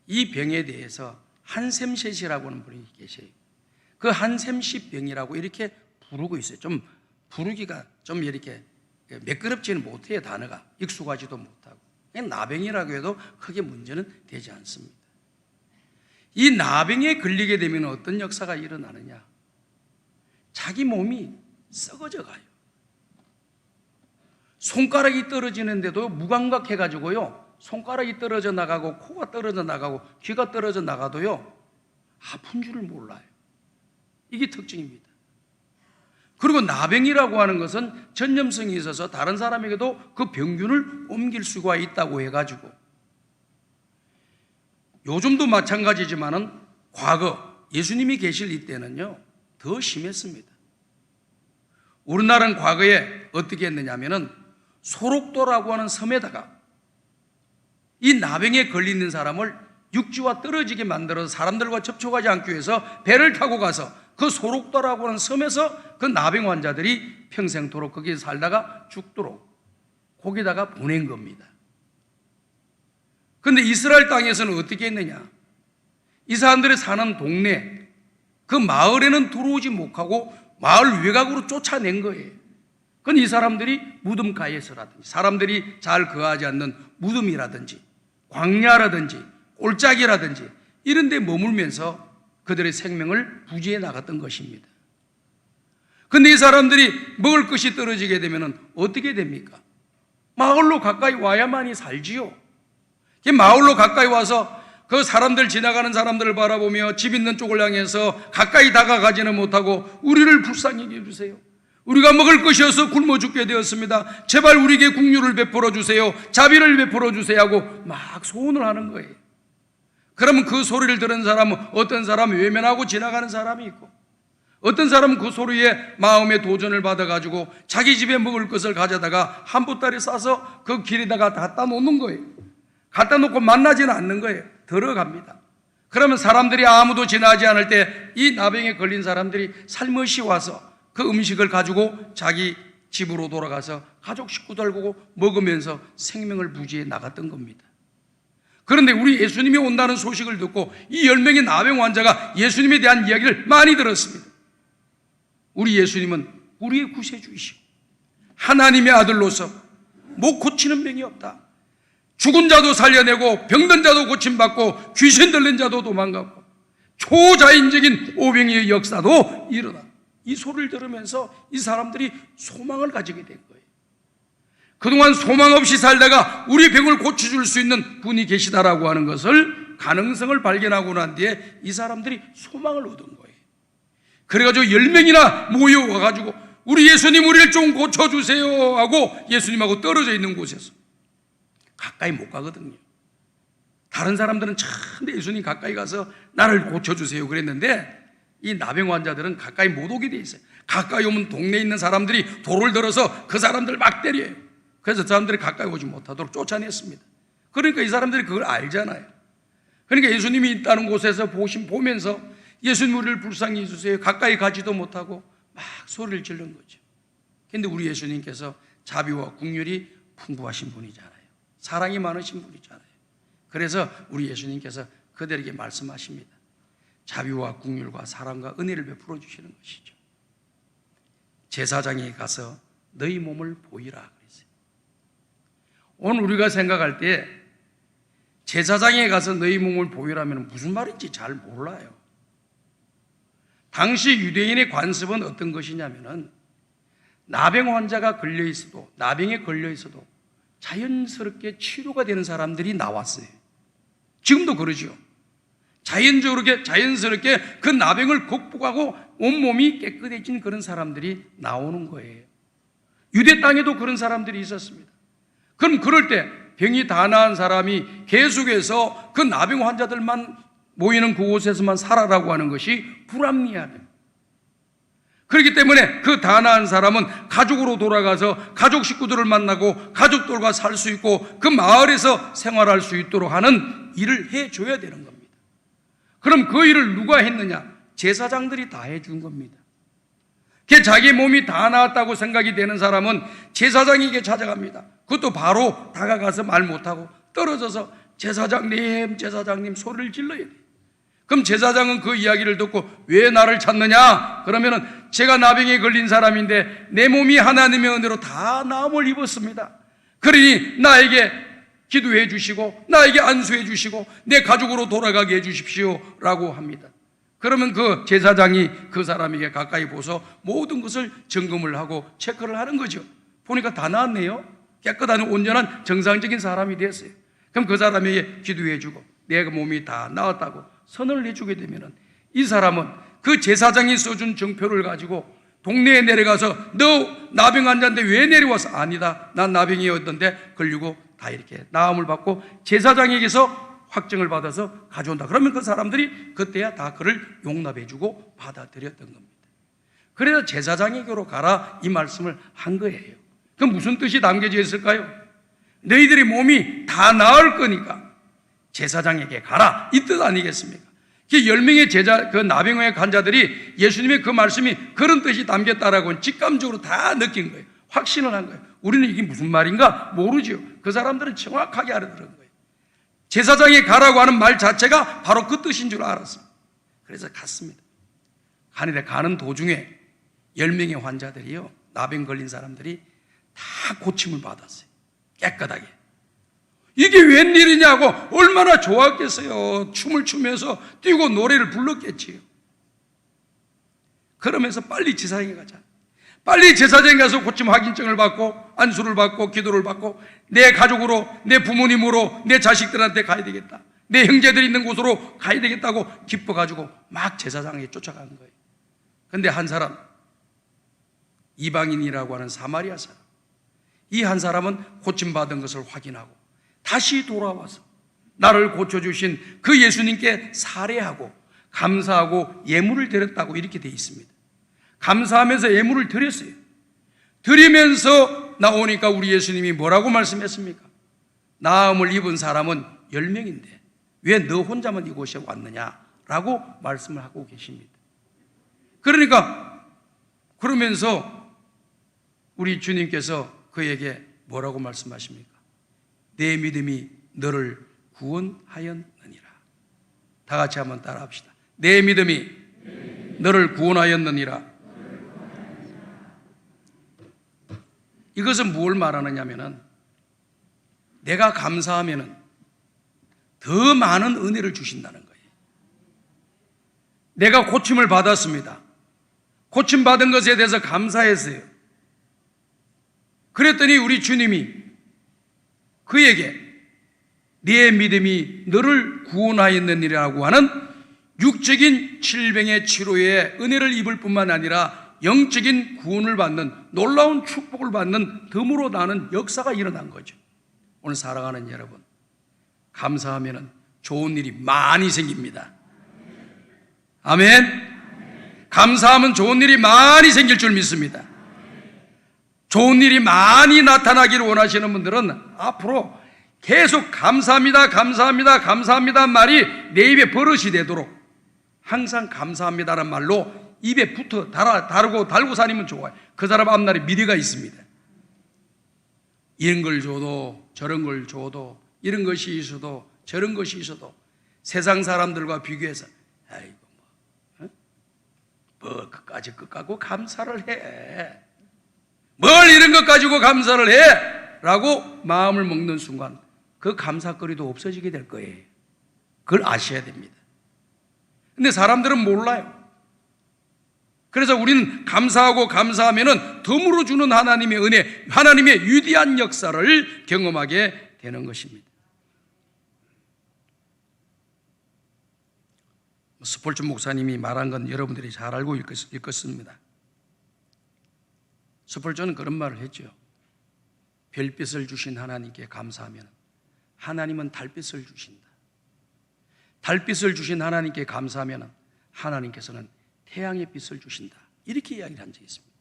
이 병에 대해서 한샘셋이라고 하는 분이 계세요. 그 한샘셋 병이라고 이렇게 부르고 있어요. 좀 부르기가 좀 이렇게 매끄럽지는 못해요. 단어가 익숙하지도 못하고. 그냥 나병이라고 해도 크게 문제는 되지 않습니다. 이 나병에 걸리게 되면 어떤 역사가 일어나느냐, 자기 몸이 썩어져 가요. 손가락이 떨어지는데도 무감각해가지고요, 손가락이 떨어져 나가고 코가 떨어져 나가고 귀가 떨어져 나가도요 아픈 줄을 몰라요. 이게 특징입니다. 그리고 나병이라고 하는 것은 전염성이 있어서 다른 사람에게도 그 병균을 옮길 수가 있다고 해가지고, 요즘도 마찬가지지만은 과거 예수님이 계실 이때는요 더 심했습니다. 우리나라는 과거에 어떻게 했느냐면은 소록도라고 하는 섬에다가 이 나병에 걸리는 사람을 육지와 떨어지게 만들어서 사람들과 접촉하지 않기 위해서 배를 타고 가서 그 소록도라고 하는 섬에서 그 나병 환자들이 평생토록 거기에 살다가 죽도록 거기다가 보낸 겁니다. 그런데 이스라엘 땅에서는 어떻게 했느냐, 이 사람들이 사는 동네 그 마을에는 들어오지 못하고 마을 외곽으로 쫓아낸 거예요. 그건 이 사람들이 무덤가에서라든지 사람들이 잘 거하지 않는 무덤이라든지 광야라든지 골짜기라든지 이런 데 머물면서 그들의 생명을 부지해 나갔던 것입니다. 그런데 이 사람들이 먹을 것이 떨어지게 되면 어떻게 됩니까? 마을로 가까이 와야만이 살지요. 마을로 가까이 와서 그 사람들, 지나가는 사람들을 바라보며 집 있는 쪽을 향해서 가까이 다가가지는 못하고 우리를 불쌍히 여겨주세요, 우리가 먹을 것이 없어 굶어 죽게 되었습니다, 제발 우리에게 국류를 베풀어 주세요, 자비를 베풀어 주세요 하고 막 소원을 하는 거예요. 그러면 그 소리를 들은 사람은, 어떤 사람은 외면하고 지나가는 사람이 있고, 어떤 사람은 그 소리에 마음의 도전을 받아가지고 자기 집에 먹을 것을 가져다가 한 보따리 싸서 그 길에다가 갖다 놓는 거예요. 갖다 놓고 만나지는 않는 거예요. 들어갑니다. 그러면 사람들이 아무도 지나지 않을 때 이 나병에 걸린 사람들이 살며시 와서 그 음식을 가지고 자기 집으로 돌아가서 가족 식구들하고 먹으면서 생명을 부지해 나갔던 겁니다. 그런데 우리 예수님이 온다는 소식을 듣고 이 10명의 나병 환자가 예수님에 대한 이야기를 많이 들었습니다. 우리 예수님은 우리의 구세주이시고 하나님의 아들로서 못 고치는 병이 없다, 죽은 자도 살려내고 병든 자도 고침받고 귀신 들린 자도 도망가고 초자연적인 오병이의 역사도 일어나, 이 소리를 들으면서 이 사람들이 소망을 가지게 된 거예요. 그동안 소망 없이 살다가 우리 병을 고쳐줄 수 있는 분이 계시다라고 하는 것을, 가능성을 발견하고 난 뒤에 이 사람들이 소망을 얻은 거예요. 그래가지고 10명이나 모여와가지고 우리 예수님 우리를 좀 고쳐주세요 하고 예수님하고 떨어져 있는 곳에서, 가까이 못 가거든요. 다른 사람들은 참 예수님 가까이 가서 나를 고쳐주세요 그랬는데 이 나병 환자들은 가까이 못 오게 돼 있어요. 가까이 오면 동네에 있는 사람들이 돌을 들어서 그 사람들을 막 때려요. 그래서 사람들이 가까이 오지 못하도록 쫓아냈습니다. 그러니까 이 사람들이 그걸 알잖아요. 그러니까 예수님이 있다는 곳에서 보면서 예수님 우리를 불쌍히 해주세요, 가까이 가지도 못하고 막 소리를 지른 거죠. 그런데 우리 예수님께서 자비와 긍휼이 풍부하신 분이잖아요. 사랑이 많으신 분이잖아요. 그래서 우리 예수님께서 그들에게 말씀하십니다. 자비와 긍휼과 사랑과 은혜를 베풀어 주시는 것이죠. 제사장에 가서 너희 몸을 보이라 그랬어요. 오늘 우리가 생각할 때 제사장에 가서 너희 몸을 보이라면 무슨 말인지 잘 몰라요. 당시 유대인의 관습은 어떤 것이냐면은 나병 환자가 걸려 있어도, 나병에 걸려 있어도 자연스럽게 치료가 되는 사람들이 나왔어요. 지금도 그러죠. 자연스럽게 그 나병을 극복하고 온몸이 깨끗해진 그런 사람들이 나오는 거예요. 유대 땅에도 그런 사람들이 있었습니다. 그럼 그럴 때 병이 다 나은 사람이 계속해서 그 나병 환자들만 모이는 그곳에서만 살아라고 하는 것이 불합리하다. 그렇기 때문에 그 다 나은 사람은 가족으로 돌아가서 가족 식구들을 만나고 가족들과 살 수 있고 그 마을에서 생활할 수 있도록 하는 일을 해줘야 되는 겁니다. 그럼 그 일을 누가 했느냐? 제사장들이 다 해준 겁니다. 자기 몸이 다 나았다고 생각이 되는 사람은 제사장에게 찾아갑니다. 그것도 바로 다가가서 말 못하고 떨어져서 제사장님 소리를 질러야 돼요. 그럼 제사장은 그 이야기를 듣고 왜 나를 찾느냐? 그러면은 제가 나병에 걸린 사람인데 내 몸이 하나님의 은혜로 다 나음을 입었습니다. 그러니 나에게 기도해 주시고 나에게 안수해 주시고 내 가족으로 돌아가게 해 주십시오 라고 합니다. 그러면 그 제사장이 그 사람에게 가까이 보서 모든 것을 점검을 하고 체크를 하는 거죠. 보니까 다 나았네요. 깨끗한 온전한 정상적인 사람이 됐어요. 그럼 그 사람에게 기도해 주고 내 몸이 다 나았다고 선언을 해주게 되면은 이 사람은 그 제사장이 써준 정표를 가지고 동네에 내려가서 너 나병 환자인데 왜 내려와서? 아니다, 난 나병이었던데 걸리고 다 이렇게 나음을 받고 제사장에게서 확증을 받아서 가져온다. 그러면 그 사람들이 그때야 다 그를 용납해주고 받아들였던 겁니다. 그래서 제사장에게로 가라 이 말씀을 한 거예요. 그럼 무슨 뜻이 담겨져 있을까요? 너희들의 몸이 다 나을 거니까 제사장에게 가라 이 뜻 아니겠습니까? 10명의 그 나병의 환자들이 예수님의 그 말씀이 그런 뜻이 담겼다라고는 직감적으로 다 느낀 거예요. 확신을 한 거예요. 우리는 이게 무슨 말인가 모르죠. 그 사람들은 정확하게 알아들은 거예요. 제사장에 가라고 하는 말 자체가 바로 그 뜻인 줄 알았어요. 그래서 갔습니다. 하늘에 가는 도중에 10명의 환자들이요, 나병 걸린 사람들이 다 고침을 받았어요. 깨끗하게. 이게 웬일이냐고 얼마나 좋았겠어요. 춤을 추면서 뛰고 노래를 불렀겠지요. 그러면서 빨리 제사장에 가자. 빨리 제사장에 가서 고침 확인증을 받고 안수를 받고 기도를 받고 내 가족으로, 내 부모님으로, 내 자식들한테 가야 되겠다. 내 형제들이 있는 곳으로 가야 되겠다고 기뻐가지고 막 제사장에 쫓아간 거예요. 근데 한 사람, 이방인이라고 하는 사마리아 사람, 이 한 사람은 고침받은 것을 확인하고 다시 돌아와서 나를 고쳐주신 그 예수님께 살해하고 감사하고 예물을 드렸다고 이렇게 되어 있습니다. 감사하면서 예물을 드렸어요. 드리면서 나오니까 우리 예수님이 뭐라고 말씀했습니까? 나음을 입은 사람은 10명인데 왜 너 혼자만 이곳에 왔느냐라고 말씀을 하고 계십니다. 그러면서 우리 주님께서 그에게 뭐라고 말씀하십니까? 내 믿음이 너를 구원하였느니라. 다 같이 한번 따라 합시다. 내 믿음이 너를 구원하였느니라. 이것은 무엇을 말하느냐면은 내가 감사하면은 더 많은 은혜를 주신다는 거예요. 내가 고침을 받았습니다. 고침 받은 것에 대해서 감사했어요. 그랬더니 우리 주님이 그에게 네 믿음이 너를 구원하였느니라고 하는 육적인 질병의 치료에 은혜를 입을 뿐만 아니라 영적인 구원을 받는 놀라운 축복을 받는 덤으로 나는 역사가 일어난 거죠. 오늘 사랑하는 여러분, 감사하면 좋은 일이 많이 생깁니다. 아멘. 감사하면 좋은 일이 많이 생길 줄 믿습니다. 좋은 일이 많이 나타나기를 원하시는 분들은 앞으로 계속 감사합니다, 감사합니다, 감사합니다 말이 내 입에 버릇이 되도록 항상 감사합니다라는 말로 입에 붙어 달고 다니면 좋아요. 그 사람 앞날에 미래가 있습니다. 이런 걸 줘도 저런 걸 줘도 이런 것이 있어도 저런 것이 있어도 세상 사람들과 비교해서 아이고 뭐 끝까지 감사를 해. 뭘 이런 것 가지고 감사를 해? 라고 마음을 먹는 순간 그 감사거리도 없어지게 될 거예요. 그걸 아셔야 됩니다. 근데 사람들은 몰라요. 그래서 우리는 감사하고 감사하면은 덤으로 주는 하나님의 은혜, 하나님의 위대한 역사를 경험하게 되는 것입니다. 스폴츠 목사님이 말한 건 여러분들이 잘 알고 있겠습니다. 스폴츠는 그런 말을 했죠. 별빛을 주신 하나님께 감사하면 하나님은 달빛을 주신다. 달빛을 주신 하나님께 감사하면 하나님께서는 태양의 빛을 주신다. 이렇게 이야기를 한 적이 있습니다.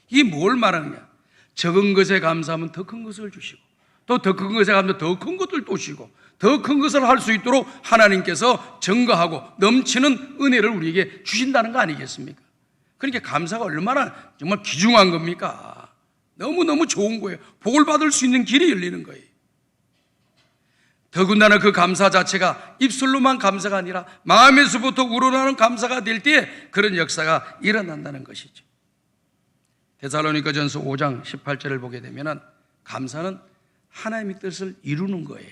이게 뭘 말하느냐? 적은 것에 감사하면 더 큰 것을 주시고, 또 더 큰 것에 감사하면 더 큰 것을 또 주시고, 더 큰 것을 할 수 있도록 하나님께서 증거하고 넘치는 은혜를 우리에게 주신다는 거 아니겠습니까? 그러니까 감사가 얼마나 정말 귀중한 겁니까? 너무너무 좋은 거예요. 복을 받을 수 있는 길이 열리는 거예요. 더군다나 그 감사 자체가 입술로만 감사가 아니라 마음에서부터 우러나는 감사가 될 때 그런 역사가 일어난다는 것이죠. 데살로니가전서 5장 18절을 보게 되면 감사는 하나님의 뜻을 이루는 거예요.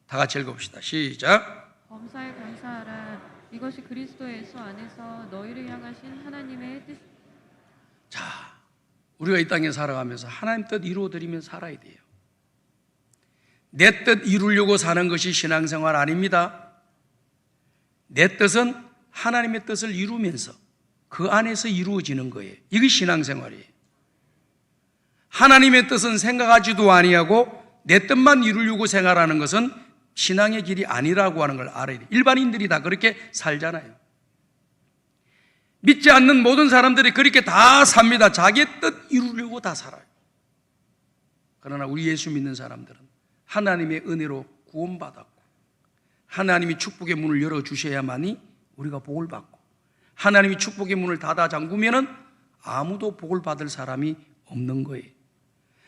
다 같이 읽어봅시다. 시작. 범사에 감사하라. 이것이 그리스도 예수 안에서 너희를 향하신 하나님의 뜻. 자, 우리가 이 땅에 살아가면서 하나님 뜻 이루어드리면 살아야 돼요. 내 뜻 이루려고 사는 것이 신앙생활 아닙니다. 내 뜻은 하나님의 뜻을 이루면서 그 안에서 이루어지는 거예요. 이게 신앙생활이에요. 하나님의 뜻은 생각하지도 아니하고 내 뜻만 이루려고 생활하는 것은 신앙의 길이 아니라고 하는 걸 알아야 돼요. 일반인들이 다 그렇게 살잖아요. 믿지 않는 모든 사람들이 그렇게 다 삽니다. 자기의 뜻 이루려고 다 살아요. 그러나 우리 예수 믿는 사람들은 하나님의 은혜로 구원받았고 하나님이 축복의 문을 열어주셔야만이 우리가 복을 받고 하나님이 축복의 문을 닫아 잠그면은 아무도 복을 받을 사람이 없는 거예요.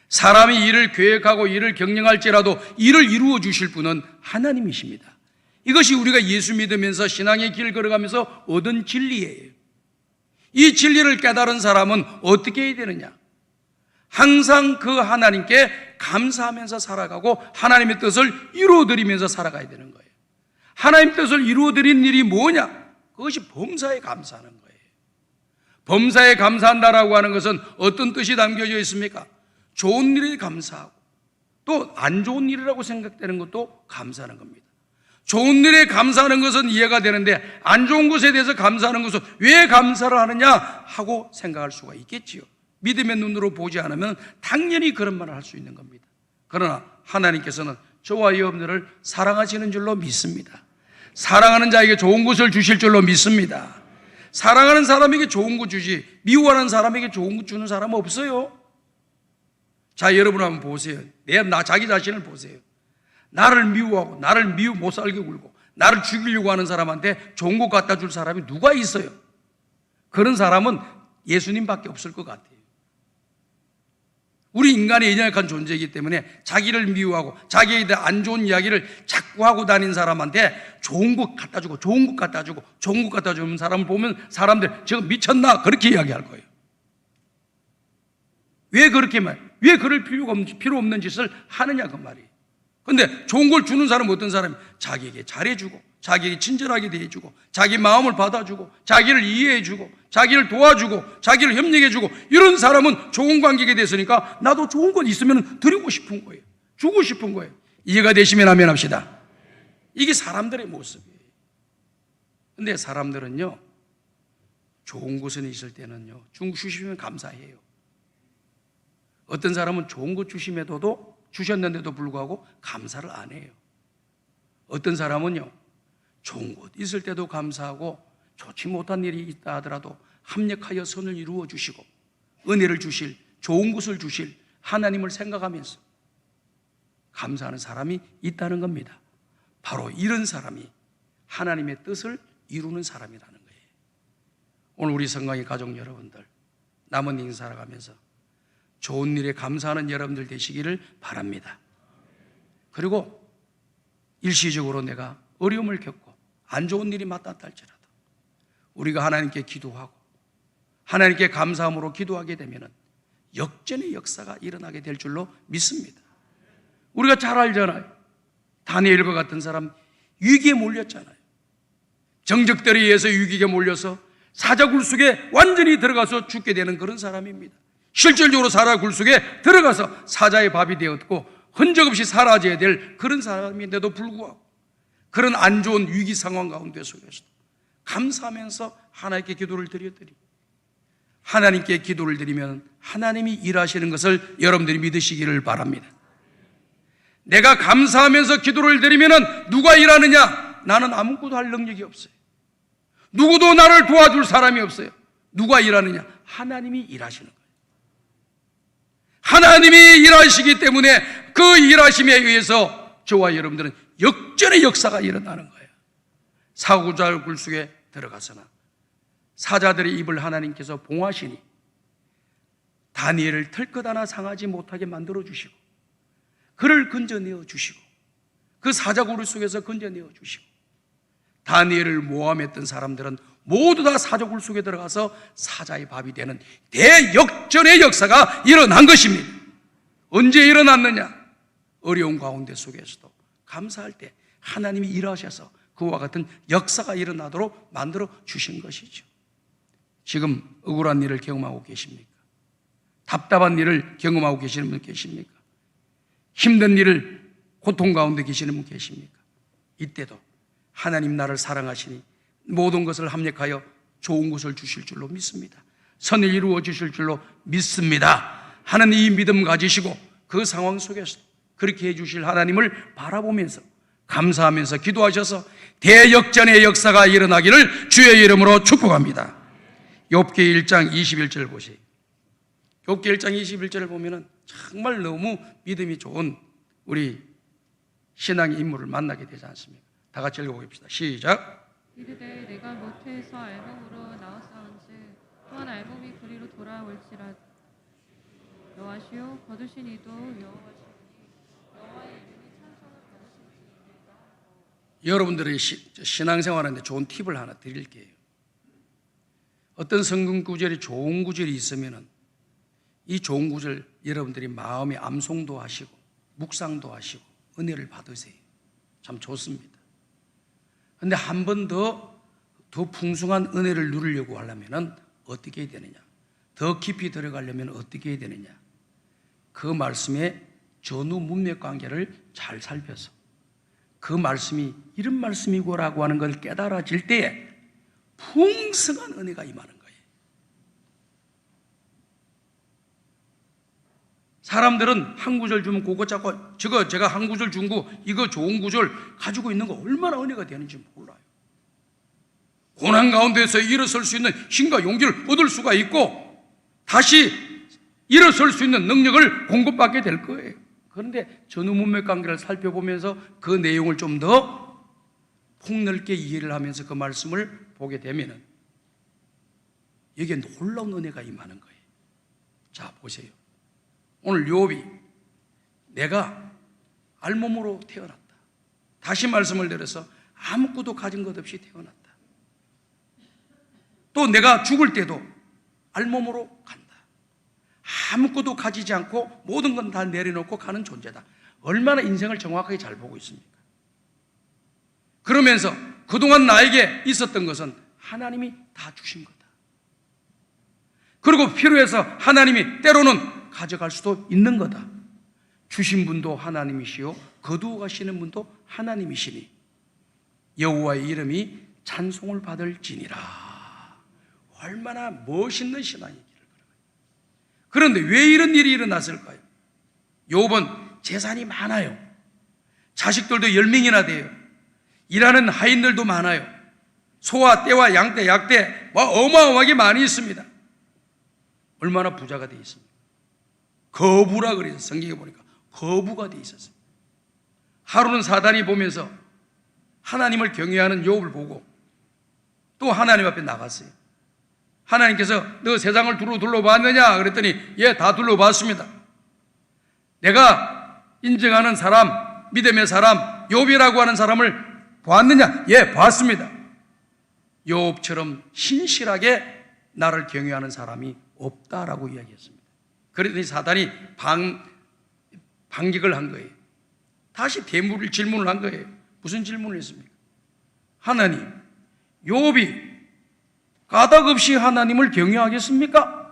사람이 일을 계획하고 일을 경영할지라도 일을 이루어 주실 분은 하나님이십니다. 이것이 우리가 예수 믿으면서 신앙의 길 걸어가면서 얻은 진리예요. 이 진리를 깨달은 사람은 어떻게 해야 되느냐? 항상 그 하나님께 감사하면서 살아가고 하나님의 뜻을 이루어드리면서 살아가야 되는 거예요. 하나님의 뜻을 이루어드린 일이 뭐냐? 그것이 범사에 감사하는 거예요. 범사에 감사한다라고 하는 것은 어떤 뜻이 담겨져 있습니까? 좋은 일에 감사하고 또 안 좋은 일이라고 생각되는 것도 감사하는 겁니다. 좋은 일에 감사하는 것은 이해가 되는데 안 좋은 것에 대해서 감사하는 것은 왜 감사를 하느냐 하고 생각할 수가 있겠지요. 믿음의 눈으로 보지 않으면 당연히 그런 말을 할 수 있는 겁니다. 그러나 하나님께서는 저와 여러분들을 사랑하시는 줄로 믿습니다. 사랑하는 자에게 좋은 것을 주실 줄로 믿습니다. 사랑하는 사람에게 좋은 것 주지 미워하는 사람에게 좋은 것 주는 사람은 없어요. 자, 여러분 한번 보세요. 자기 자신을 보세요. 나를 미워하고 나를 못 살게 굴고 나를 죽이려고 하는 사람한테 좋은 것 갖다 줄 사람이 누가 있어요? 그런 사람은 예수님밖에 없을 것 같아요. 우리 인간의 연약한 존재이기 때문에 자기를 미워하고 자기에 대한 안 좋은 이야기를 자꾸 하고 다닌 사람한테 좋은 것 갖다 주고 좋은 것 갖다 주고 좋은 것 갖다 주는 사람을 보면 사람들 저 미쳤나 그렇게 이야기할 거예요. 왜 그렇게 왜 그럴 필요 없는 짓을 하느냐 그 말이에요. 근데 좋은 걸 주는 사람은 어떤 사람이 자기에게 잘해주고 자기에게 친절하게 대해주고 자기 마음을 받아주고 자기를 이해해주고 자기를 도와주고 자기를 협력해주고 이런 사람은 좋은 관계가 됐으니까 나도 좋은 것 있으면 드리고 싶은 거예요. 주고 싶은 거예요. 이해가 되시면 아멘 합시다. 이게 사람들의 모습이에요. 근데 사람들은요 좋은 곳에 있을 때는요 주시면 감사해요. 어떤 사람은 좋은 것 주셨는데도 불구하고 감사를 안 해요. 어떤 사람은요 좋은 것 있을 때도 감사하고 좋지 못한 일이 있다 하더라도 합력하여 선을 이루어 주시고 은혜를 주실 좋은 것을 주실 하나님을 생각하면서 감사하는 사람이 있다는 겁니다. 바로 이런 사람이 하나님의 뜻을 이루는 사람이라는 거예요. 오늘 우리 성광의 가족 여러분들 남은 인생 살아가면서 좋은 일에 감사하는 여러분들 되시기를 바랍니다. 그리고 일시적으로 내가 어려움을 겪고 안 좋은 일이 맞닿았다 할지라도 우리가 하나님께 기도하고 하나님께 감사함으로 기도하게 되면 역전의 역사가 일어나게 될 줄로 믿습니다. 우리가 잘 알잖아요. 다니엘과 같은 사람 위기에 몰렸잖아요. 정적들에 의해서 위기에 몰려서 사자굴 속에 완전히 들어가서 죽게 되는 그런 사람입니다. 실질적으로 사자굴 속에 들어가서 사자의 밥이 되었고 흔적 없이 사라져야 될 그런 사람인데도 불구하고 그런 안 좋은 위기 상황 가운데 속에서도 감사하면서 하나님께 기도를 드렸더니 하나님께 기도를 드리면 하나님이 일하시는 것을 여러분들이 믿으시기를 바랍니다. 내가 감사하면서 기도를 드리면 누가 일하느냐? 나는 아무것도 할 능력이 없어요. 누구도 나를 도와줄 사람이 없어요. 누가 일하느냐? 하나님이 일하시는 거예요. 하나님이 일하시기 때문에 그 일하심에 의해서 저와 여러분들은 역전의 역사가 일어나는 거예요. 사자굴 속에 들어가서나 사자들의 입을 하나님께서 봉하시니 다니엘을 털끝 하나 상하지 못하게 만들어 주시고 그를 건져내어 주시고 그 사자굴 속에서 건져내어 주시고 다니엘을 모함했던 사람들은 모두 다 사자굴 속에 들어가서 사자의 밥이 되는 대역전의 역사가 일어난 것입니다. 언제 일어났느냐? 어려운 가운데 속에서도 감사할 때 하나님이 일하셔서 그와 같은 역사가 일어나도록 만들어 주신 것이죠. 지금 억울한 일을 경험하고 계십니까? 답답한 일을 경험하고 계시는 분 계십니까? 힘든 일을 고통 가운데 계시는 분 계십니까? 이때도 하나님 나를 사랑하시니 모든 것을 합력하여 좋은 것을 주실 줄로 믿습니다. 선을 이루어 주실 줄로 믿습니다 하는 이 믿음 가지시고 그 상황 속에서 그렇게 해주실 하나님을 바라보면서 감사하면서 기도하셔서 대역전의 역사가 일어나기를 주의 이름으로 축복합니다. 욥기 1장 21절 보세요. 욥기 1장 21절을 보면 정말 너무 믿음이 좋은 우리 신앙의 인물을 만나게 되지 않습니까? 다 같이 읽어보겠습니다. 시작. 이르되 내가 모태에서 알몸으로 나왔사온즉 또한 알몸이 그리로 돌아올지라. 여호와시오 거두신 이도 여호와시오니 여호와의 이름이 찬송을 받으실지이다. 여러분들의 신앙생활하는데 좋은 팁을 하나 드릴게요. 어떤 성경 구절이 좋은 구절이 있으면은 이 좋은 구절 여러분들이 마음에 암송도 하시고 묵상도 하시고 은혜를 받으세요. 참 좋습니다. 그런데 한 번 더 풍성한 은혜를 누리려고 하려면 어떻게 해야 되느냐? 더 깊이 들어가려면 어떻게 해야 되느냐? 그 말씀의 전후 문맥 관계를 잘 살펴서 그 말씀이 이런 말씀이고라고 하는 걸 깨달아질 때에 풍성한 은혜가 임하는 거예요. 사람들은 한 구절 주면 그거 잡고 저거 제가 한 구절 준 거 이거 좋은 구절 가지고 있는 거 얼마나 은혜가 되는지 몰라요. 고난 가운데서 일어설 수 있는 힘과 용기를 얻을 수가 있고 다시 일어설 수 있는 능력을 공급받게 될 거예요. 그런데 전후 문맥 관계를 살펴보면서 그 내용을 좀 더 폭넓게 이해를 하면서 그 말씀을 보게 되면은 여기에 놀라운 은혜가 임하는 거예요. 자, 보세요. 오늘 욥이 내가 알몸으로 태어났다. 다시 말씀을 드려서 아무것도 가진 것 없이 태어났다. 또 내가 죽을 때도 알몸으로 간다. 아무것도 가지지 않고 모든 건 다 내려놓고 가는 존재다. 얼마나 인생을 정확하게 잘 보고 있습니까? 그러면서 그동안 나에게 있었던 것은 하나님이 다 주신 거다. 그리고 필요해서 하나님이 때로는 가져갈 수도 있는 거다. 주신 분도 하나님이시요 거두어 가시는 분도 하나님이시니 여호와의 이름이 찬송을 받을지니라. 얼마나 멋있는 신앙이기를. 그런데 왜 이런 일이 일어났을까요? 욥은 재산이 많아요. 자식들도 10명이나 돼요. 일하는 하인들도 많아요. 소와 떼와 양떼, 약떼 어마어마하게 많이 있습니다. 얼마나 부자가 돼 있습니까? 거부라 그래서 성경에 보니까 거부가 돼 있었어요. 하루는 사단이 보면서 하나님을 경외하는 욥을 보고 또 하나님 앞에 나갔어요. 하나님께서 너 세상을 둘러봤느냐? 그랬더니 예, 다 둘러봤습니다. 내가 인정하는 사람, 믿음의 사람, 욥이라고 하는 사람을 보았느냐? 예, 봤습니다. 욥처럼 신실하게 나를 경외하는 사람이 없다라고 이야기했습니다. 그랬더니 사단이 반격을 한 거예요. 다시 질문을 한 거예요. 무슨 질문을 했습니까? 하나님, 욥이 까닭없이 하나님을 경외하겠습니까?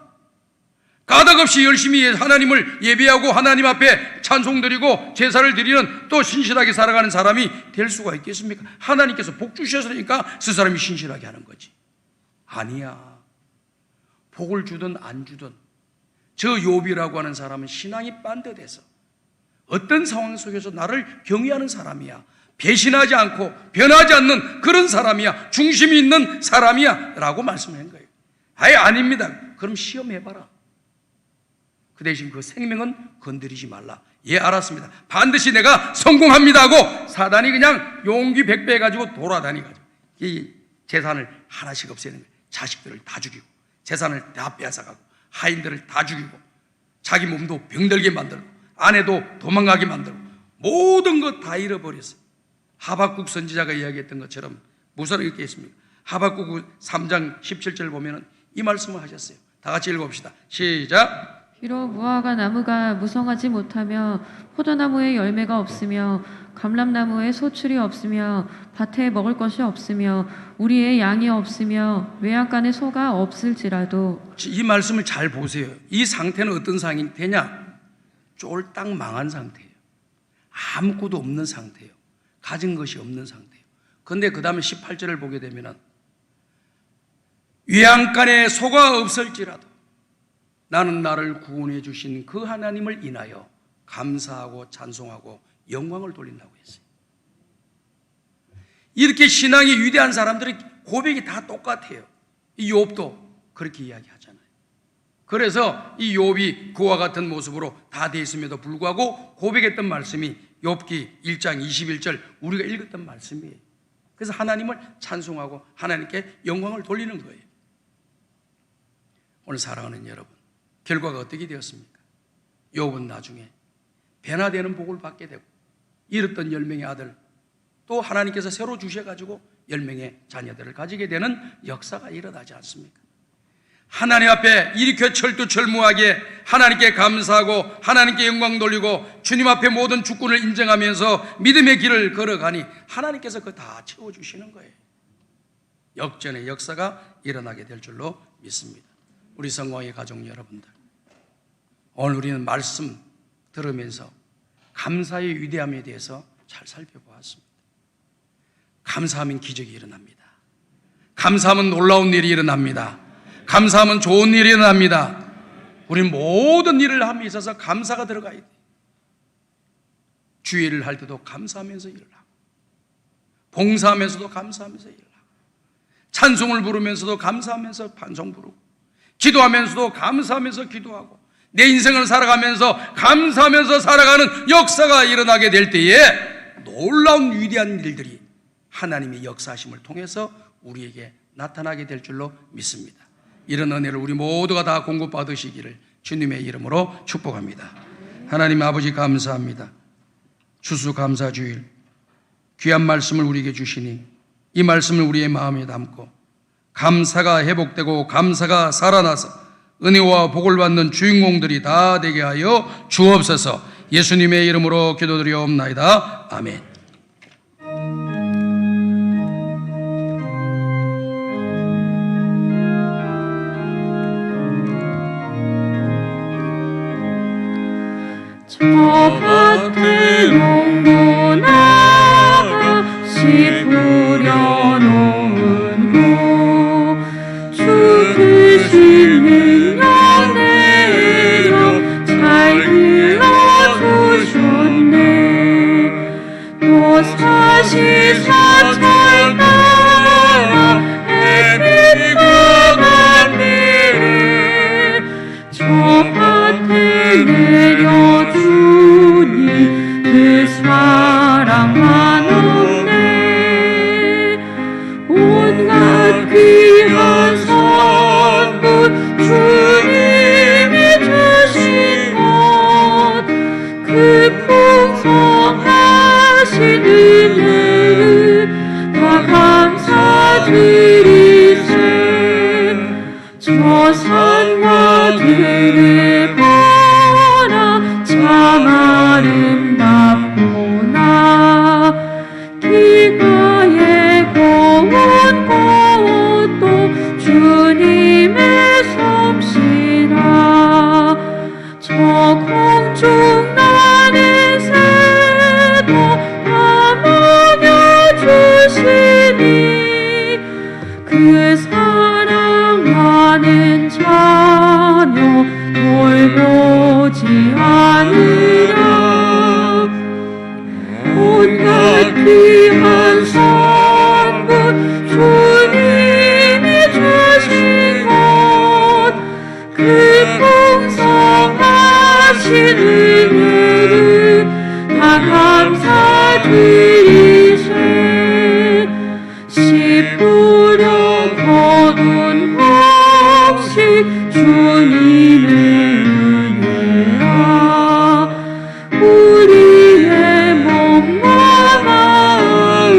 까닭없이 열심히 하나님을 예배하고 하나님 앞에 찬송드리고 제사를 드리는 또 신실하게 살아가는 사람이 될 수가 있겠습니까? 하나님께서 복 주셨으니까 그 사람이 신실하게 하는 거지. 아니야. 복을 주든 안 주든 저 욥이라고 하는 사람은 신앙이 반듯해서 어떤 상황 속에서 나를 경외하는 사람이야. 배신하지 않고 변하지 않는 그런 사람이야. 중심이 있는 사람이야 라고 말씀한 거예요. 아예 아닙니다. 그럼 시험해봐라. 그 대신 그 생명은 건드리지 말라. 예, 알았습니다. 반드시 내가 성공합니다 하고 사단이 그냥 용기 백배 해가지고 돌아다니가지고 이 재산을 하나씩 없애는 거예요. 자식들을 다 죽이고 재산을 다 빼앗아가고 하인들을 다 죽이고 자기 몸도 병들게 만들고 아내도 도망가게 만들고 모든 것 다 잃어버렸어요. 하박국 선지자가 이야기했던 것처럼 무슨 이렇게 했습니까? 하박국 3장 17절 보면 이 말씀을 하셨어요. 다 같이 읽어봅시다. 시작. 비록 무화과 나무가 무성하지 못하며 포도나무에 열매가 없으며 감람나무에 소출이 없으며 밭에 먹을 것이 없으며 우리의 양이 없으며 외양간에 소가 없을지라도. 이 말씀을 잘 보세요. 이 상태는 어떤 상태냐? 쫄딱 망한 상태예요. 아무것도 없는 상태예요. 가진 것이 없는 상태예요. 그런데 그 다음에 18절을 보게 되면 외양간에 소가 없을지라도 나는 나를 구원해 주신 그 하나님을 인하여 감사하고 찬송하고 영광을 돌린다고 했어요. 이렇게 신앙이 위대한 사람들의 고백이 다 똑같아요. 이 욥도 그렇게 이야기하잖아요. 그래서 이 욥이 그와 같은 모습으로 다 돼 있음에도 불구하고 고백했던 말씀이 욥기 1장 21절 우리가 읽었던 말씀이에요. 그래서 하나님을 찬송하고 하나님께 영광을 돌리는 거예요. 오늘 사랑하는 여러분, 결과가 어떻게 되었습니까? 욥은 나중에 변화되는 복을 받게 되고 잃었던 10명의 아들 또 하나님께서 새로 주셔가지고 10명의 자녀들을 가지게 되는 역사가 일어나지 않습니까? 하나님 앞에 일으켜 철두철무하게 하나님께 감사하고 하나님께 영광 돌리고 주님 앞에 모든 주권을 인정하면서 믿음의 길을 걸어가니 하나님께서 그거 다 채워주시는 거예요. 역전의 역사가 일어나게 될 줄로 믿습니다. 우리 성공의 가족 여러분들, 오늘 우리는 말씀 들으면서 감사의 위대함에 대해서 잘 살펴보았습니다. 감사하면 기적이 일어납니다. 감사하면 놀라운 일이 일어납니다. 감사하면 좋은 일이 일어납니다. 우리는 모든 일을 함에 있어서 감사가 들어가야 돼요. 주일을 할 때도 감사하면서 일을 하고 봉사하면서도 감사하면서 일을 하고 찬송을 부르면서도 감사하면서 찬송 부르고 기도하면서도 감사하면서 기도하고 내 인생을 살아가면서 감사하면서 살아가는 역사가 일어나게 될 때에 놀라운 위대한 일들이 하나님의 역사하심을 통해서 우리에게 나타나게 될 줄로 믿습니다. 이런 은혜를 우리 모두가 다 공급받으시기를 주님의 이름으로 축복합니다. 하나님 아버지 감사합니다. 추수감사주일 귀한 말씀을 우리에게 주시니 이 말씀을 우리의 마음에 담고 감사가 회복되고 감사가 살아나서 은혜와 복을 받는 주인공들이 다 되게 하여 주옵소서. 예수님의 이름으로 기도드리옵나이다. 아멘. 저 밭에 농부나가 씨 뿌려놓은 후 주 크신 능력 내려 잘 길러주셨네. 또 사시사철 따라 햇빛 강하늘에 저 밭에 내려주니 귀한 선물 주님이 주신 것그 풍성하신 은혜를 다 감사드리세 씨 뿌려 거둔 혹시 주님의 은혜라 우리의 몸과 마음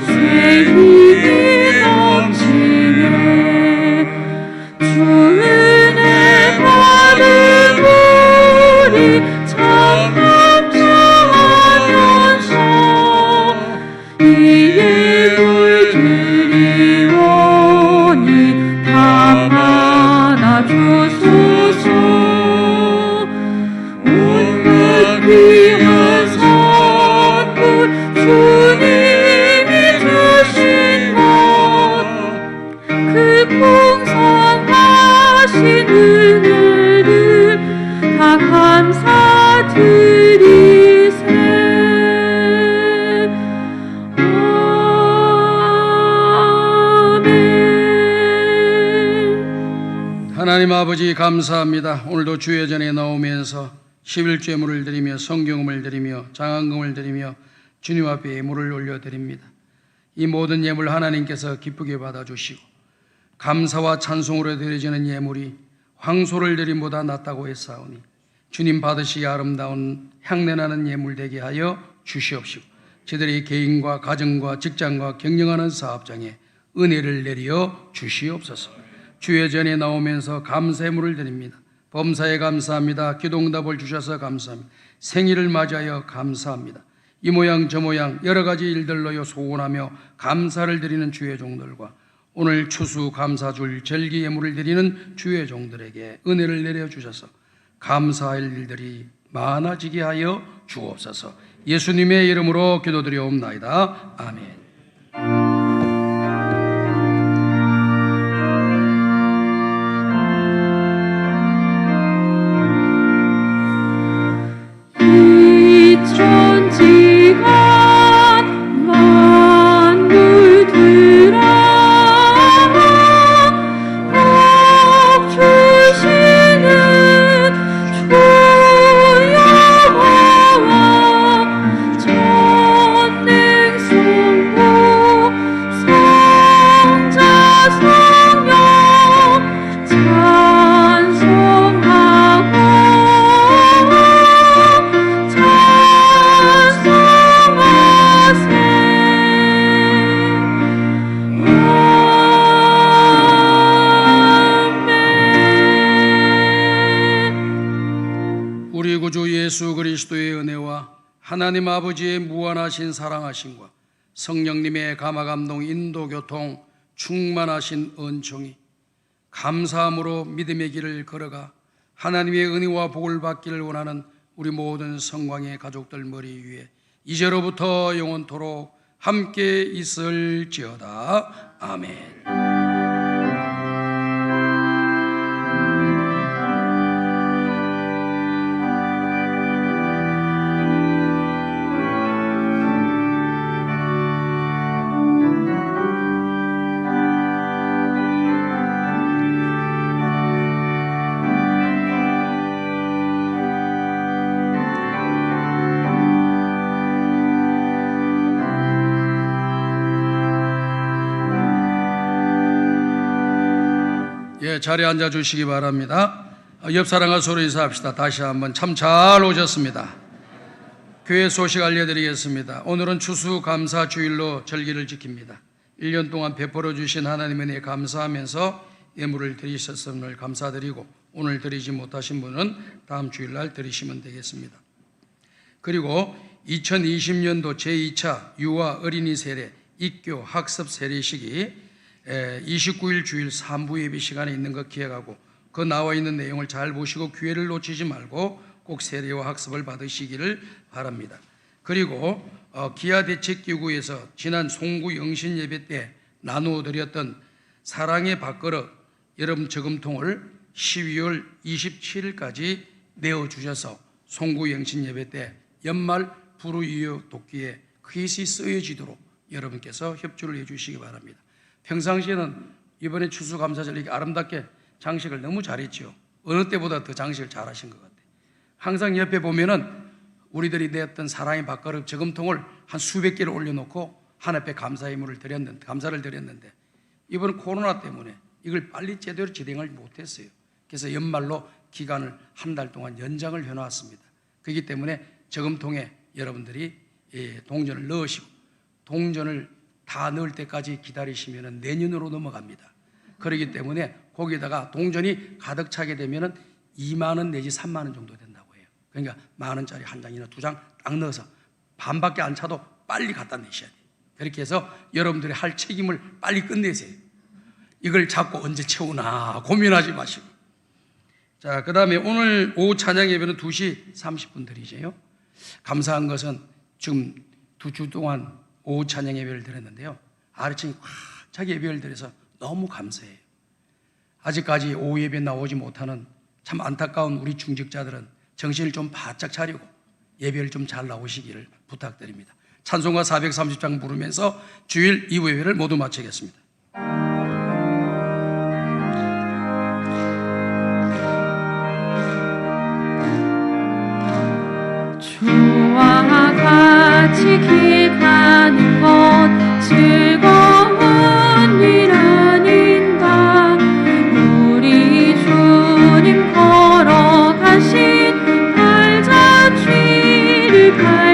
새 힘이 넘치네 주 은혜 받은 우리 참 감사하면서 이 예물 드리오니 담아나 주소서 온갖 귀한 선물 주님이 주신 것그 풍성하신 은혜를 다 감사드리세 아멘. 하나님 아버지 감사합니다. 오늘도 주의 전에 나오면서 11제물을 드리며 성경음을 드리며 장한금을 드리며 주님 앞에 예물을 올려드립니다. 이 모든 예물 하나님께서 기쁘게 받아주시고 감사와 찬송으로 드려지는 예물이 황소를 드림보다 낫다고 했사오니 주님 받으시기 아름다운 향내나는 예물 되게 하여 주시옵시고 저들의 개인과 가정과 직장과 경영하는 사업장에 은혜를 내려 주시옵소서. 주의 전에 나오면서 감사예물을 드립니다. 범사에 감사합니다. 기도응답을 주셔서 감사합니다. 생일을 맞이하여 감사합니다. 이 모양 저 모양 여러 가지 일들로 소원하며 감사를 드리는 주의 종들과 오늘 추수 감사줄 절기 예물을 드리는 주의 종들에게 은혜를 내려주셔서 감사할 일들이 많아지게 하여 주옵소서. 예수님의 이름으로 기도드리옵나이다. 아멘. 천지간 만물들아 복 주시는 주 여호와 전능성부 성자 성령 찬송하고 우리 구주 예수 그리스도의 은혜와 하나님 아버지의 무한하신 사랑하심과 성령님의 감화감동 인도교통 충만하신 은총이 감사함으로 믿음의 길을 걸어가 하나님의 은혜와 복을 받기를 원하는 우리 모든 성광의 가족들 머리 위에 이제로부터 영원토록 함께 있을지어다. 아멘. 자리에 앉아 주시기 바랍니다. 옆 사람과 서로 인사합시다. 다시 한번 참 잘 오셨습니다. 교회 소식 알려드리겠습니다. 오늘은 추수감사주일로 절기를 지킵니다. 1년 동안 베풀어 주신 하나님의 은혜에 감사하면서 예물을 드리셨음을 감사드리고 오늘 드리지 못하신 분은 다음 주일날 드리시면 되겠습니다. 그리고 2020년도 제2차 유아 어린이 세례 입교 학습 세례식이 29일 주일 3부 예배 시간에 있는 것 기억하고 그 나와 있는 내용을 잘 보시고 기회를 놓치지 말고 꼭 세례와 학습을 받으시기를 바랍니다. 그리고 기아대책기구에서 지난 송구 영신 예배 때 나누어 드렸던 사랑의 밥그릇 여름 저금통을 12월 27일까지 내어주셔서 송구 영신 예배 때 연말 불우이웃 돕기에 그것이 쓰여지도록 여러분께서 협조를 해주시기 바랍니다. 평상시에는 이번에 추수감사절 이렇게 아름답게 장식을 너무 잘했죠. 어느 때보다 더 장식을 잘하신 것 같아요. 항상 옆에 보면은 우리들이 냈던 사랑의 밥그릇 저금통을 한 수백 개를 올려놓고 하나님 앞에 감사를 드렸는데 이번 코로나 때문에 이걸 빨리 제대로 진행을 못했어요. 그래서 연말로 기간을 한 달 동안 연장을 해놨습니다. 그렇기 때문에 저금통에 여러분들이 동전을 넣으시고 동전을 다 넣을 때까지 기다리시면 내년으로 넘어갑니다. 그렇기 때문에 거기다가 동전이 가득 차게 되면 2만 원 내지 3만 원 정도 된다고 해요. 그러니까 만 원짜리 한 장이나 두 장 딱 넣어서 반밖에 안 차도 빨리 갖다 내셔야 돼요. 그렇게 해서 여러분들이 할 책임을 빨리 끝내세요. 이걸 자꾸 언제 채우나 고민하지 마시고. 자, 그 다음에 오늘 오후 찬양 예배는 2시 30분 드리세요. 감사한 것은 지금 2주 동안 오후 찬양 예배를 드렸는데요. 아래층이 꽉 차게 예배를 드려서 너무 감사해요. 아직까지 오후 예배 나오지 못하는 참 안타까운 우리 중직자들은 정신을 좀 바짝 차리고 예배를 좀 잘 나오시기를 부탁드립니다. 찬송가 430장 부르면서 주일 2부 예배를 모두 마치겠습니다. 주와 같이 길 가는 것 즐거운 일 아닌가. 우리 주님 걸어가신 발자취를 밟